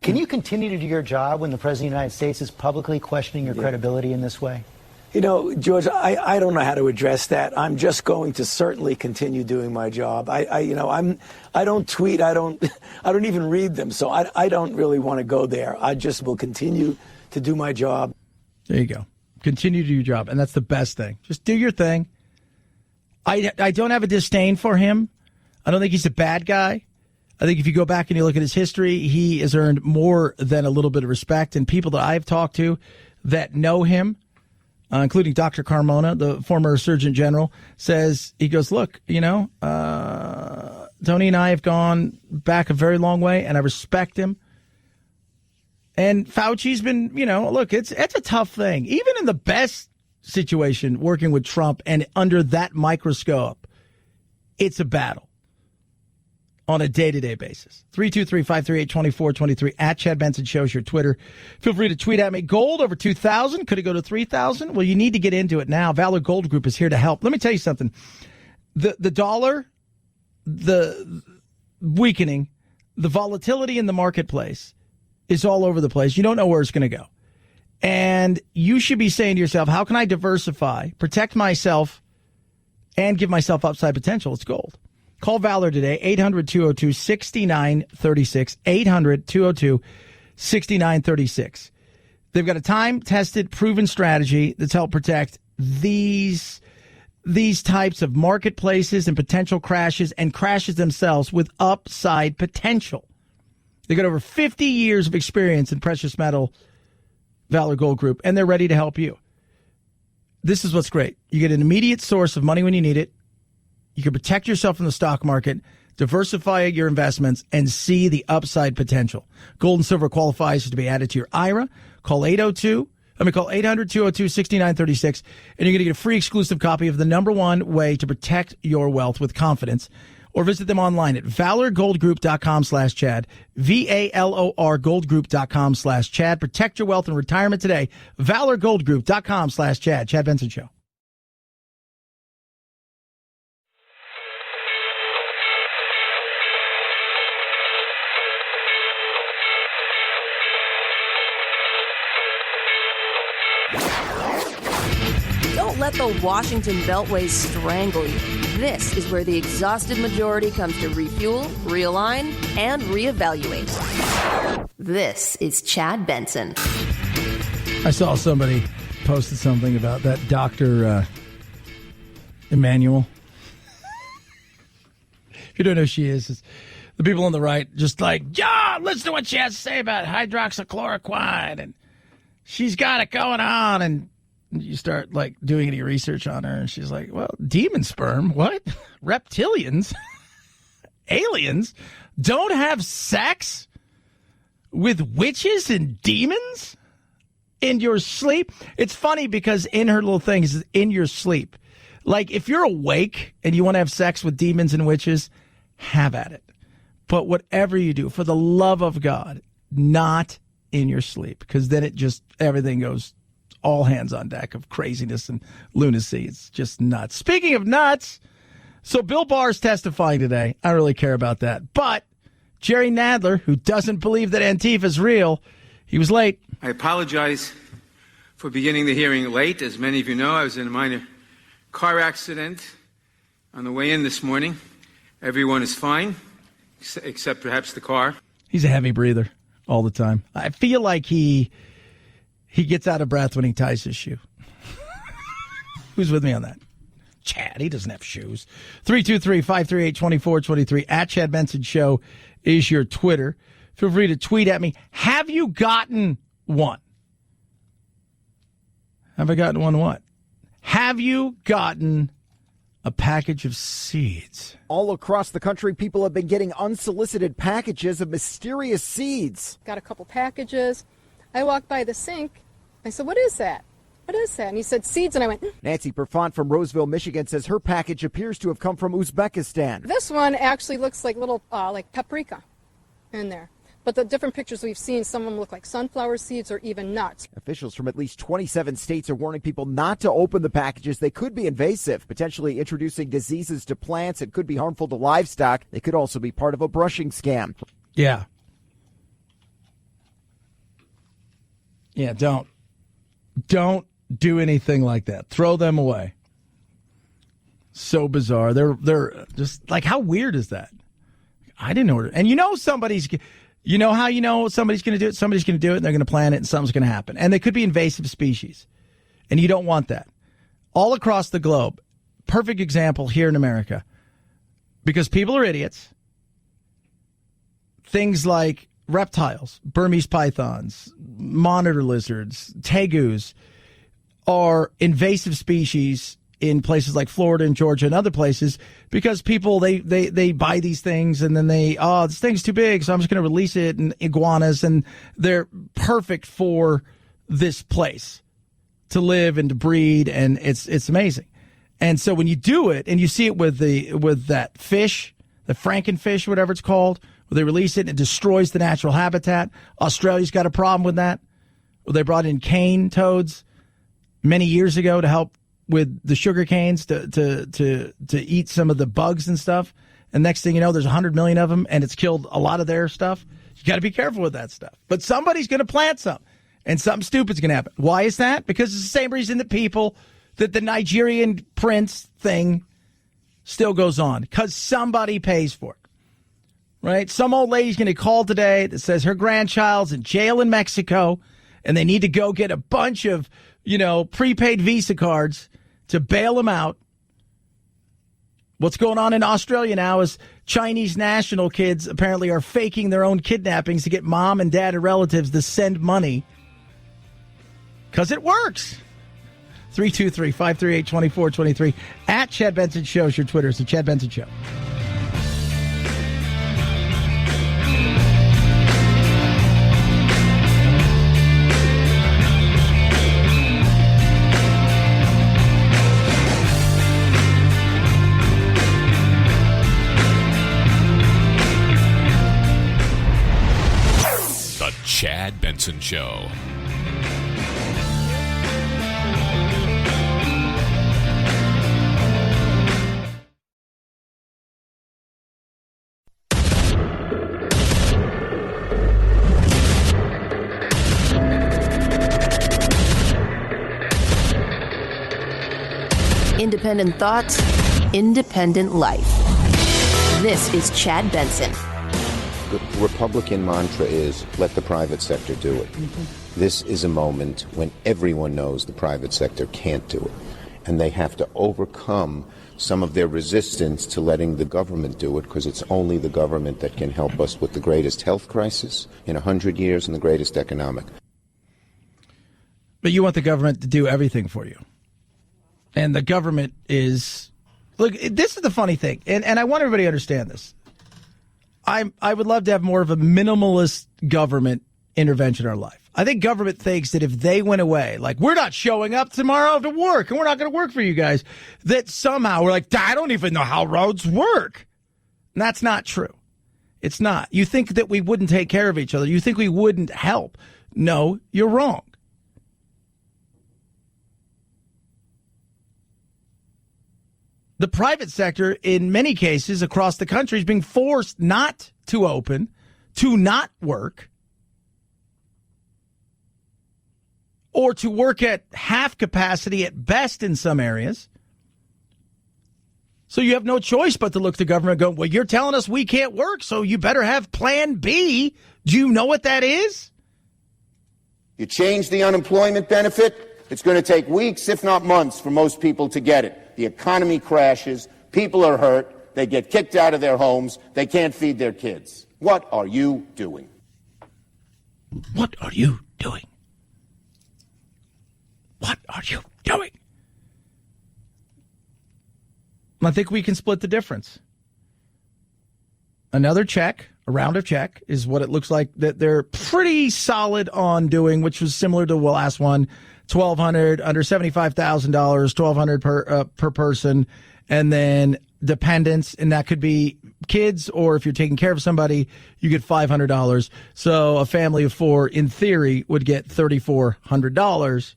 Can you continue to do your job when the President of the United States is publicly questioning your credibility in this way? You know, George, I don't know how to address that. I'm just going to certainly continue doing my job. I don't tweet. I don't even read them. So I don't really want to go there. I just will continue to do my job. There you go. Continue to do your job. And that's the best thing. Just do your thing. I don't have a disdain for him. I don't think he's a bad guy. I think if you go back and you look at his history, he has earned more than a little bit of respect. And people that I've talked to that know him, including Dr. Carmona, the former Surgeon General, says, he goes, look, Tony and I have gone back a very long way, and I respect him. And Fauci's been, look, it's a tough thing. Even in the best situation, working with Trump and under that microscope, it's a battle on a day-to-day basis. 323-538-2423 at Chad Benson Show's your Twitter. Feel free to tweet at me. Gold over 2,000. Could it go to 3,000? Well, you need to get into it now. Valor Gold Group is here to help. Let me tell you something. The dollar, the weakening, the volatility in the marketplace is all over the place. You don't know where it's going to go. And you should be saying to yourself, how can I diversify, protect myself, and give myself upside potential? It's gold. Call Valor today, 800-202-6936, 800-202-6936. They've got a time-tested, proven strategy that's helped protect these types of marketplaces and potential crashes and crashes themselves with upside potential. They've got over 50 years of experience in precious metal, Valor Gold Group, and they're ready to help you. This is what's great. You get an immediate source of money when you need it. You can protect yourself from the stock market, diversify your investments, and see the upside potential. Gold and silver qualifies to be added to your IRA. Call 800-202-6936, and you're going to get a free exclusive copy of the #1 way to protect your wealth with confidence. Or visit them online at valorgoldgroup.com/Chad, VALOR goldgroup.com/Chad. Protect your wealth in retirement today. valorgoldgroup.com/Chad. Chad Benson Show. Don't let the Washington Beltway strangle you. This is where the exhausted majority comes to refuel, realign, and reevaluate. This is Chad Benson. I saw somebody posted something about that Dr. Emmanuel. If you don't know who she is, it's the people on the right just like, yeah, listen to what she has to say about hydroxychloroquine, and she's got it going on, and you start like doing any research on her, and she's like, well, demon sperm, what? Reptilians, aliens don't have sex with witches and demons in your sleep? It's funny because in her little thing is in your sleep. Like if you're awake and you want to have sex with demons and witches, have at it. But whatever you do, for the love of God, not in your sleep, because then it just, everything goes all hands on deck of craziness and lunacy. It's just nuts. Speaking of nuts, so Bill Barr's testifying today. I don't really care about that. But Jerry Nadler, who doesn't believe that Antifa is real, he was late. I apologize for beginning the hearing late. As many of you know, I was in a minor car accident on the way in this morning. Everyone is fine, except perhaps the car. He's a heavy breather all the time. I feel like he gets out of breath when he ties his shoe. Who's with me on that? Chad, he doesn't have shoes. 323-538-2423 at Chad Benson Show is your Twitter. Feel free to tweet at me. Have you gotten one? Have I gotten one what? Have you gotten a package of seeds? All across the country, people have been getting unsolicited packages of mysterious seeds. Got a couple packages. I walked by the sink. I said, what is that? What is that? And he said, seeds. And I went, Nancy Perfont from Roseville, Michigan says her package appears to have come from Uzbekistan. This one actually looks like little, like paprika in there. But the different pictures we've seen, some of them look like sunflower seeds or even nuts. Officials from at least 27 states are warning people not to open the packages. They could be invasive, potentially introducing diseases to plants. It could be harmful to livestock. They could also be part of a brushing scam. Yeah. Yeah, don't do anything like that. Throw them away. So bizarre. They're just like, how weird is that? I didn't order. And you know somebody's going to do it? Somebody's going to do it, and they're going to plan it, and something's going to happen. And they could be invasive species. And you don't want that. All across the globe, perfect example here in America, because people are idiots. Things like reptiles, Burmese pythons, monitor lizards, tegus are invasive species in places like Florida and Georgia and other places because people, they buy these things and then this thing's too big, so I'm just going to release it in iguanas, and they're perfect for this place to live and to breed, and it's amazing. And so when you do it, and you see it with that fish, the frankenfish, whatever it's called, where they release it and it destroys the natural habitat. Australia's got a problem with that. Well, they brought in cane toads many years ago to help with the sugar canes to eat some of the bugs and stuff. And next thing you know, there's 100 million of them, and it's killed a lot of their stuff. You got to be careful with that stuff. But somebody's going to plant some, and something stupid's going to happen. Why is that? Because it's the same reason that the Nigerian prince thing still goes on, because somebody pays for it, right? Some old lady's going to call today that says her grandchild's in jail in Mexico, and they need to go get a bunch of, prepaid Visa cards to bail them out. What's going on in Australia now is Chinese national kids apparently are faking their own kidnappings to get mom and dad and relatives to send money because it works. 323-538-2423. At Chad Benson Show is your Twitter. It's the Chad Benson Show. The Chad Benson Show. Independent thoughts, independent life. This is Chad Benson. The Republican mantra is, let the private sector do it. Mm-hmm. This is a moment when everyone knows the private sector can't do it. And they have to overcome some of their resistance to letting the government do it, because it's only the government that can help us with the greatest health crisis in 100 years and the greatest economic. But you want the government to do everything for you. And the government is... Look, this is the funny thing, and I want everybody to understand this. I would love to have more of a minimalist government intervention in our life. I think government thinks that if they went away, like, we're not showing up tomorrow to work, and we're not going to work for you guys, that somehow we're like, I don't even know how roads work. And that's not true. It's not. You think that we wouldn't take care of each other. You think we wouldn't help. No, you're wrong. The private sector, in many cases across the country, is being forced not to open, to not work, or to work at half capacity at best in some areas. So you have no choice but to look to government and go, well, you're telling us we can't work, so you better have plan B. Do you know what that is? You change the unemployment benefit, it's going to take weeks, if not months, for most people to get it. The economy crashes, people are hurt, they get kicked out of their homes, they can't feed their kids. What are you doing? What are you doing? What are you doing? I think we can split the difference. Another check, a round of check, is what it looks like that they're pretty solid on doing, which was similar to the last one. $1,200, under $75,000, $1,200 per person, and then dependents, and that could be kids, or if you're taking care of somebody, you get $500. So a family of four, in theory, would get $3,400.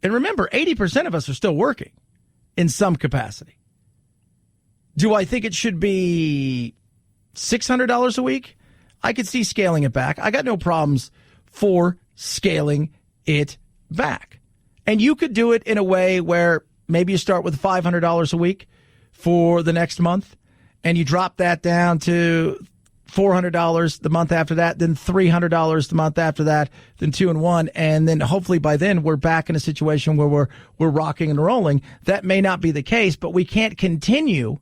And remember, 80% of us are still working in some capacity. Do I think it should be $600 a week? I could see scaling it back. I got no problems for scaling it back. And you could do it in a way where maybe you start with $500 a week for the next month, and you drop that down to $400 the month after that, then $300 the month after that, then 2 and 1, and then hopefully by then we're back in a situation where we're rocking and rolling. That may not be the case, but we can't continue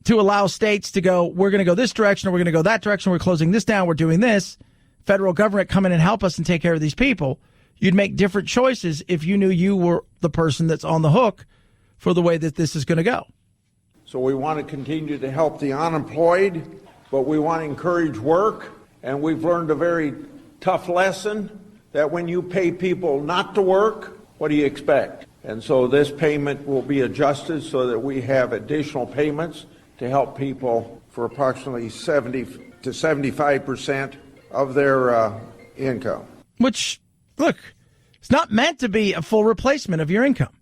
to allow states to go, we're going to go this direction, or we're going to go that direction, we're closing this down, we're doing this, federal government come in and help us and take care of these people. You'd make different choices if you knew you were the person that's on the hook for the way that this is going to go. So we want to continue to help the unemployed, but we want to encourage work. And we've learned a very tough lesson that when you pay people not to work, what do you expect? And so this payment will be adjusted so that we have additional payments to help people for approximately 70 to 75% of their income. Which, look, it's not meant to be a full replacement of your income.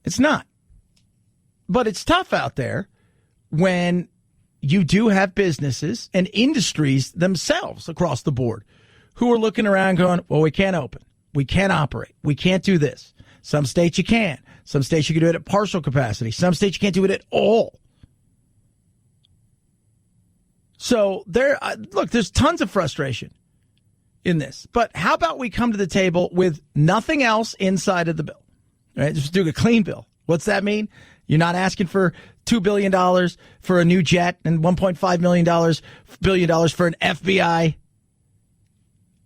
It's not. But it's tough out there when you do have businesses and industries themselves across the board who are looking around going, well, we can't open. We can't operate. We can't do this. Some states you can. Some states you can do it at partial capacity. Some states you can't do it at all. So there's tons of frustration in this. But how about we come to the table with nothing else inside of the bill? Right? Just do a clean bill. What's that mean? You're not asking for $2 billion for a new jet and $1.5 billion for an FBI,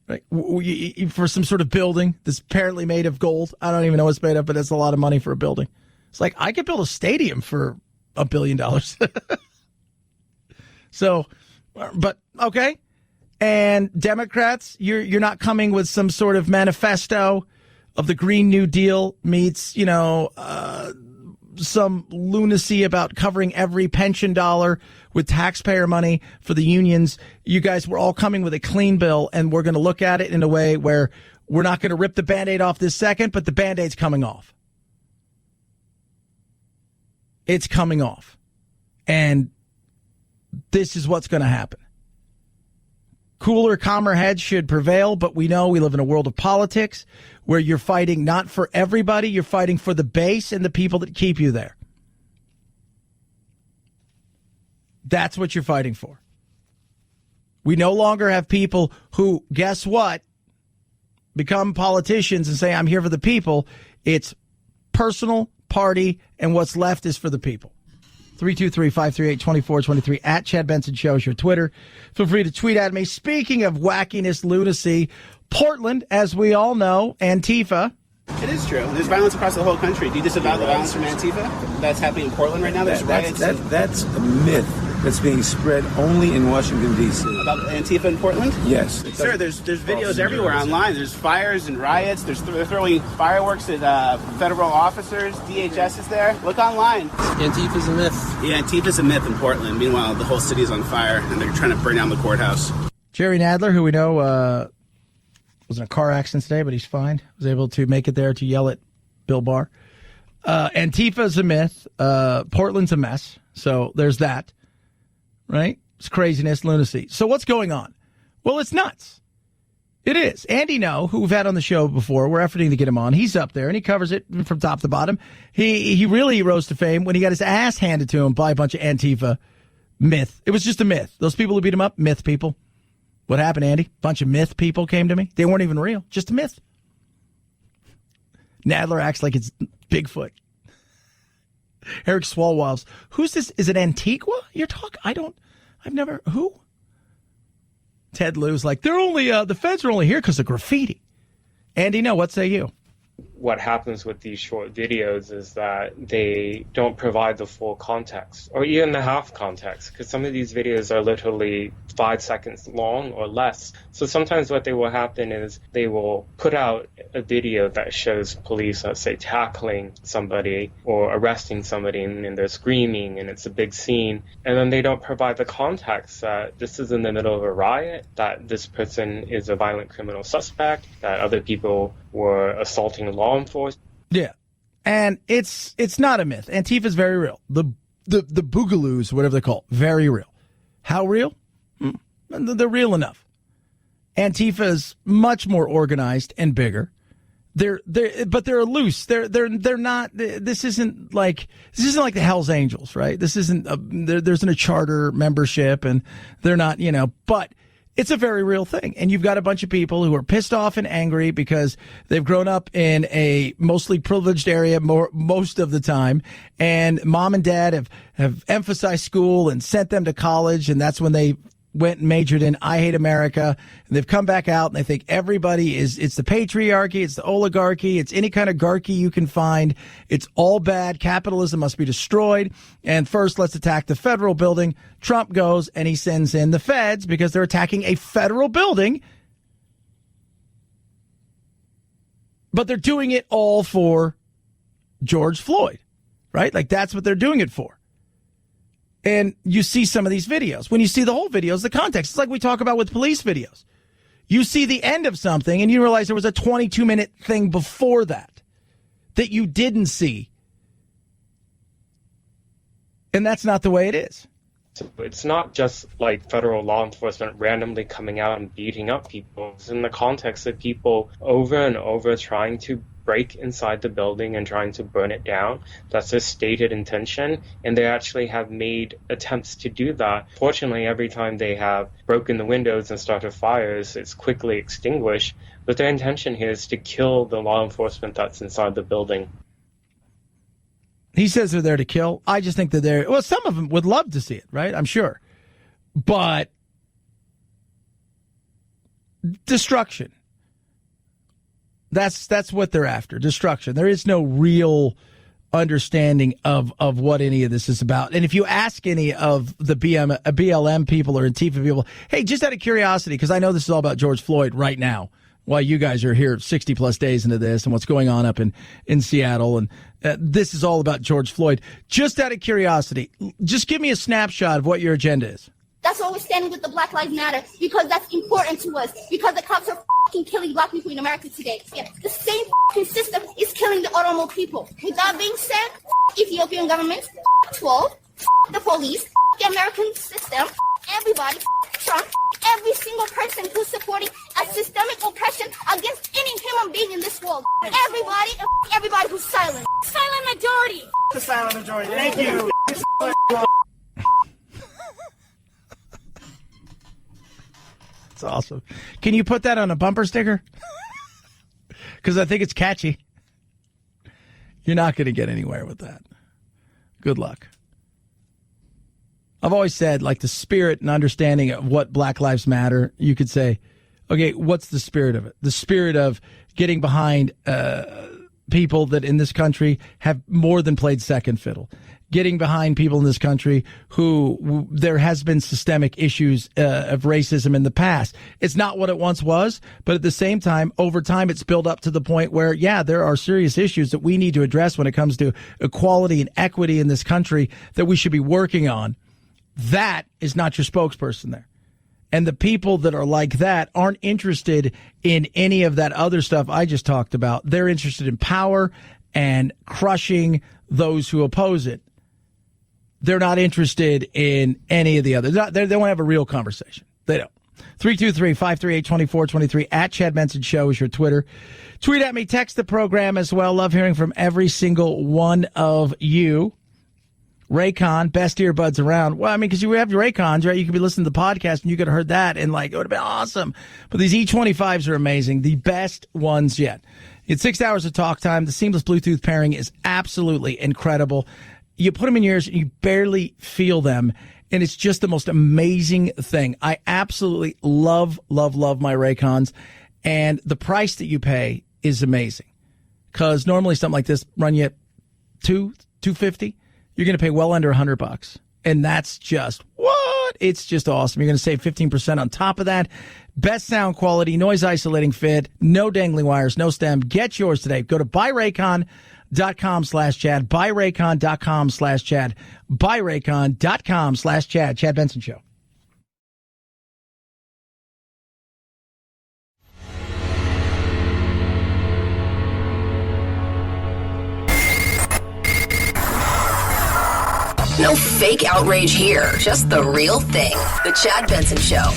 right? For some sort of building that's apparently made of gold. I don't even know what's made of, but that's a lot of money for a building. It's like I could build a stadium for $1 billion. So, but okay. And Democrats, you're not coming with some sort of manifesto of the Green New Deal meets, some lunacy about covering every pension dollar with taxpayer money for the unions. You guys were all coming with a clean bill, and we're going to look at it in a way where we're not going to rip the Band-Aid off this second, but the Band-Aid's coming off. It's coming off. And this is what's going to happen. Cooler, calmer heads should prevail, but we know we live in a world of politics where you're fighting not for everybody, you're fighting for the base and the people that keep you there. That's what you're fighting for. We no longer have people who, guess what, become politicians and say, I'm here for the people. It's personal, party, and what's left is for the people. 323-538-2423 at Chad Benson Show is your Twitter. Feel free to tweet at me. Speaking of wackiness, lunacy, Portland, as we all know, Antifa. It is true. There's violence across the whole country. Do you disavow the violence from Antifa that's happening in Portland right now? There's riots. That's a myth that's being spread only in Washington, D.C. About Antifa in Portland? Yes. Sir, there's videos everywhere online. There's fires and riots. They're throwing fireworks at federal officers. DHS is there. Look online. Antifa's a myth. Yeah, Antifa's a myth in Portland. Meanwhile, the whole city is on fire, and they're trying to burn down the courthouse. Jerry Nadler, who we know was in a car accident today, but he's fine. Was able to make it there to yell at Bill Barr. Antifa's a myth. Portland's a mess. So there's that. Right? It's craziness, lunacy. So what's going on? Well, it's nuts. It is. Andy No, who we've had on the show before, we're efforting to get him on. He's up there, and he covers it from top to bottom. He really rose to fame when he got his ass handed to him by a bunch of Antifa myth. It was just a myth. Those people who beat him up, myth people. What happened, Andy? A bunch of myth people came to me. They weren't even real. Just a myth. Nadler acts like it's Bigfoot. Eric Swalwell's. Who's this? Is it Antigua you're talking? I've never, who? Ted Lieu's like, they're only, the feds are only here because of graffiti. Andy, no, what say you? What happens with these short videos is that they don't provide the full context or even the half context, because some of these videos are literally 5 seconds long or less. So sometimes what they will happen is they will put out a video that shows police, let's say, tackling somebody or arresting somebody, and they're screaming and it's a big scene. And then they don't provide the context that this is in the middle of a riot, that this person is a violent criminal suspect, that other people were assaulting law enforcement. Yeah. And it's not a myth. Antifa's very real. The boogaloos, whatever they're called, very real. How real? They're real enough. Antifa is much more organized and bigger. But they're loose. They're not. This isn't like the Hells Angels, right? This isn't. There isn't a charter membership, and they're not. But it's a very real thing. And you've got a bunch of people who are pissed off and angry because they've grown up in a mostly privileged area most of the time. And mom and dad have emphasized school and sent them to college. And that's when they went and majored in I Hate America, and they've come back out and they think everybody it's the patriarchy, it's the oligarchy, it's any kind of garchy you can find. It's all bad. Capitalism must be destroyed. And first, let's attack the federal building. Trump goes and he sends in the feds because they're attacking a federal building. But they're doing it all for George Floyd, right? Like, that's what they're doing it for. And you see some of these videos. When you see the whole videos, the context, it's like we talk about with police videos. You see the end of something and you realize there was a 22-minute thing before that you didn't see. And that's not the way it is. It's not just like federal law enforcement randomly coming out and beating up people. It's in the context of people over and over trying to break inside the building and trying to burn it down. That's their stated intention, and they actually have made attempts to do that. Fortunately, every time they have broken the windows and started fires, it's quickly extinguished. But their intention here is to kill the law enforcement that's inside the building. He says they're there to kill. I just think that well, some of them would love to see it, right? I'm sure. But destruction. That's what they're after, destruction. There is no real understanding of what any of this is about. And if you ask any of the BLM people or Antifa people, hey, just out of curiosity, because I know this is all about George Floyd right now, while you guys are here 60 plus days into this and what's going on up in Seattle. And this is all about George Floyd. Just out of curiosity, just give me a snapshot of what your agenda is. That's why we're standing with the Black Lives Matter, because that's important to us, because the cops are killing black people in America today. Yeah, the same system is killing the Oromo people. With that being said, Ethiopian government, 12, the police, the American system, everybody, Trump, every single person who's supporting a systemic oppression against any human being in this world. Everybody who's silent. Silent majority. The silent majority. Thank you. It's awesome. Can you put that on a bumper sticker? Because I think it's catchy. You're not going to get anywhere with that. Good luck. I've always said, like, the spirit and understanding of what Black Lives Matter, you could say, okay, what's the spirit of it? The spirit of getting behind people that in this country have more than played second fiddle. Getting behind people in this country who there has been systemic issues of racism in the past. It's not what it once was, but at the same time, over time, it's built up to the point where, yeah, there are serious issues that we need to address when it comes to equality and equity in this country that we should be working on. That is not your spokesperson there. And the people that are like that aren't interested in any of that other stuff I just talked about. They're interested in power and crushing those who oppose it. They're not interested in any of the others. They don't have a real conversation. They don't. 323-538-2423 at Chad Benson Show is your Twitter. Tweet at me, text the program as well. Love hearing from every single one of you. Raycon, best earbuds around. Well, I mean, because you have your Raycons, right? You could be listening to the podcast and you could have heard that and, like, it would have been awesome. But these E25s are amazing. The best ones yet. It's 6 hours of talk time. The seamless Bluetooth pairing is absolutely incredible. You put them in your ears and you barely feel them. And it's just the most amazing thing. I absolutely love my Raycons. And the price that you pay is amazing. Because normally something like this run you $250. You're going to pay well under $100. And that's just what? It's just awesome. You're going to save 15% on top of that. Best sound quality, noise isolating fit, no dangling wires, no stem. Get yours today. Go to buyraycon.com/Chad, buyraycon.com/Chad, buyraycon.com/Chad. Chad Benson Show. No fake outrage here, just the real thing. The Chad Benson Show.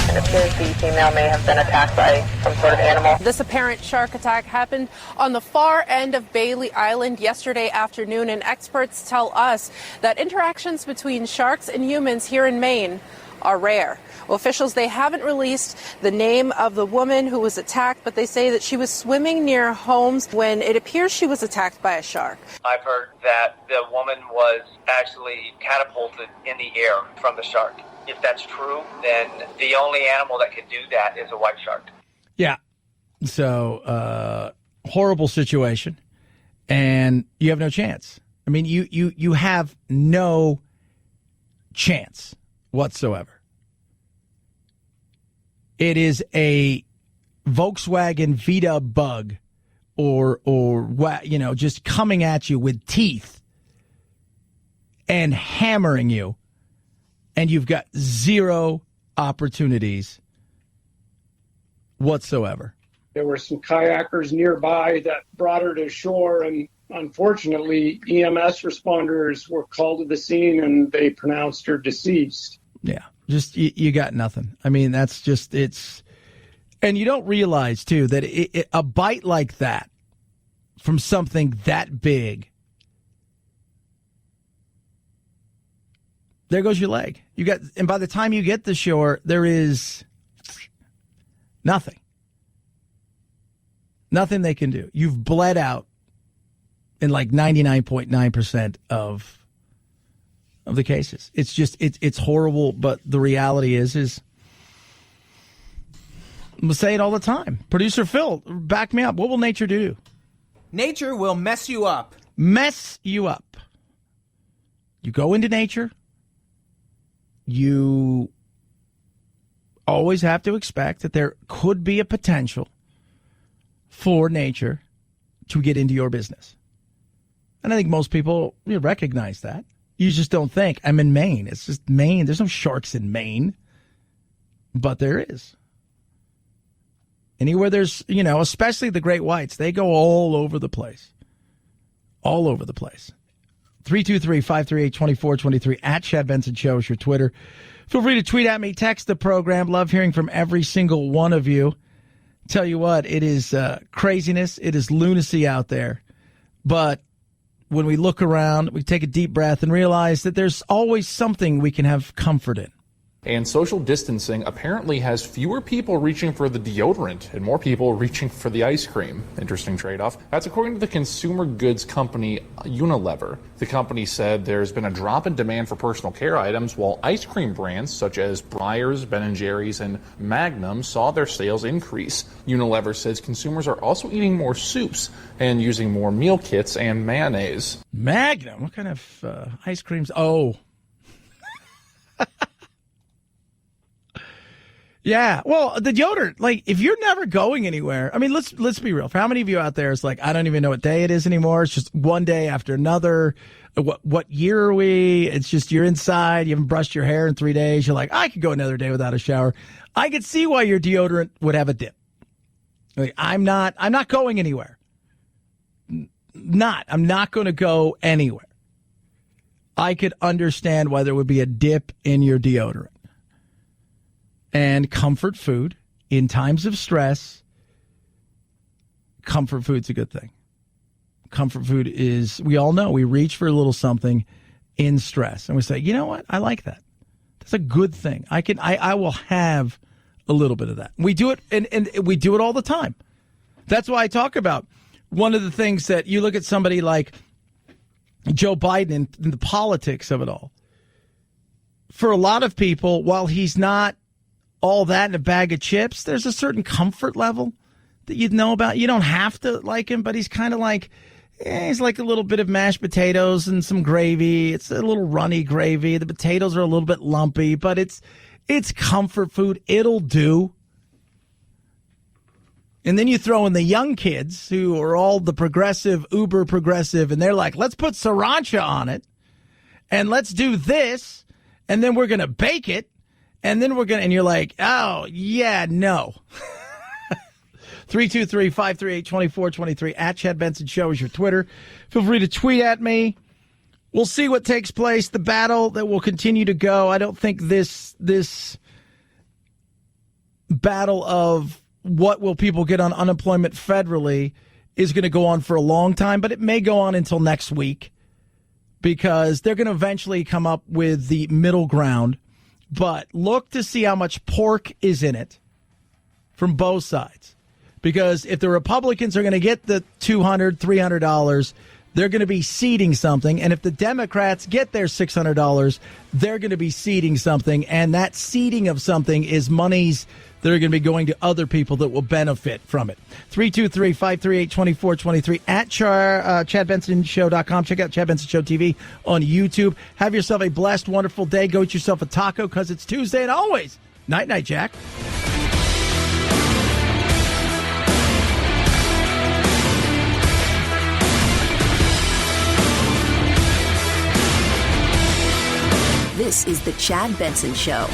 It appears the female may have been attacked by some sort of animal. This apparent shark attack happened on the far end of Bailey Island yesterday afternoon, and experts tell us that interactions between sharks and humans here in Maine are rare. Well, officials, they haven't released the name of the woman who was attacked, but they say that she was swimming near homes when it appears she was attacked by a shark. I've heard that the woman was actually catapulted in the air from the shark. if that's true, then the only animal that can do that is a white shark. Yeah. So, horrible situation, and you have no chance. I mean, you have no chance whatsoever. It is a Volkswagen Vita bug or just coming at you with teeth and hammering you, and you've got zero opportunities whatsoever. There were some kayakers nearby that brought her to shore, and unfortunately, EMS responders were called to the scene, and they pronounced her deceased. Yeah, just you got nothing. I mean, that's just and you don't realize, too, that a bite like that from something that big, there goes your leg. And by the time you get to shore, there is nothing. Nothing they can do. You've bled out in like 99.9% of the cases. It's just, it's horrible, but the reality is we'll say it all the time. Producer Phil, back me up. What will nature do? Nature will mess you up. Mess you up. You go into nature. You always have to expect that there could be a potential for nature to get into your business. And I think most people recognize that. You just don't think, I'm in Maine. It's just Maine. There's no sharks in Maine. But there is. Anywhere there's, especially the great whites, they go all over the place. All over the place. 323-538-2423 at Chad Benson Show is your Twitter. Feel free to tweet at me, text the program. Love hearing from every single one of you. Tell you what, it is craziness. It is lunacy out there. But when we look around, we take a deep breath and realize that there's always something we can have comfort in. And social distancing apparently has fewer people reaching for the deodorant and more people reaching for the ice cream. Interesting trade-off. That's according to the consumer goods company Unilever. The company said there's been a drop in demand for personal care items, while ice cream brands such as Breyers, Ben & Jerry's, and Magnum saw their sales increase. Unilever says consumers are also eating more soups and using more meal kits and mayonnaise. Magnum? What kind of ice creams? Oh. Yeah, well, the deodorant, like, if you're never going anywhere, I mean, let's be real. For how many of you out there is like, I don't even know what day it is anymore. It's just one day after another. What year are we? It's just you're inside. You haven't brushed your hair in 3 days. You're like, I could go another day without a shower. I could see why your deodorant would have a dip. Like, I'm not going anywhere. I'm not going to go anywhere. I could understand why there would be a dip in your deodorant. And comfort food in times of stress, comfort food's a good thing. Comfort food is, we all know, we reach for a little something in stress. And we say, you know what? I like that. That's a good thing. I will have a little bit of that. We do it, and we do it all the time. That's why I talk about one of the things that you look at somebody like Joe Biden and the politics of it all. For a lot of people, while he's not all that in a bag of chips, there's a certain comfort level that you'd know about. You don't have to like him, but he's kind of like, he's like a little bit of mashed potatoes and some gravy. It's a little runny gravy. The potatoes are a little bit lumpy, but it's comfort food. It'll do. And then you throw in the young kids who are all the progressive, uber progressive, and they're like, let's put sriracha on it, and let's do this, and then we're going to bake it. And then and you're like, oh, yeah, no. 323-538-2423 at Chad Benson Show is your Twitter. Feel free to tweet at me. We'll see what takes place. The battle that will continue to go. I don't think this battle of what will people get on unemployment federally is going to go on for a long time, but it may go on until next week because they're going to eventually come up with the middle ground. But look to see how much pork is in it from both sides. Because if the Republicans are going to get the $200, $300, they're going to be seeding something. And if the Democrats get their $600, they're going to be seeding something. And that seeding of something is monies that are going to be going to other people that will benefit from it. 323-538-2423 at ChadBensonShow.com. Check out Chad Benson Show TV on YouTube. Have yourself a blessed, wonderful day. Go eat yourself a taco because it's Tuesday, and always night-night, Jack. This is the Chad Benson Show.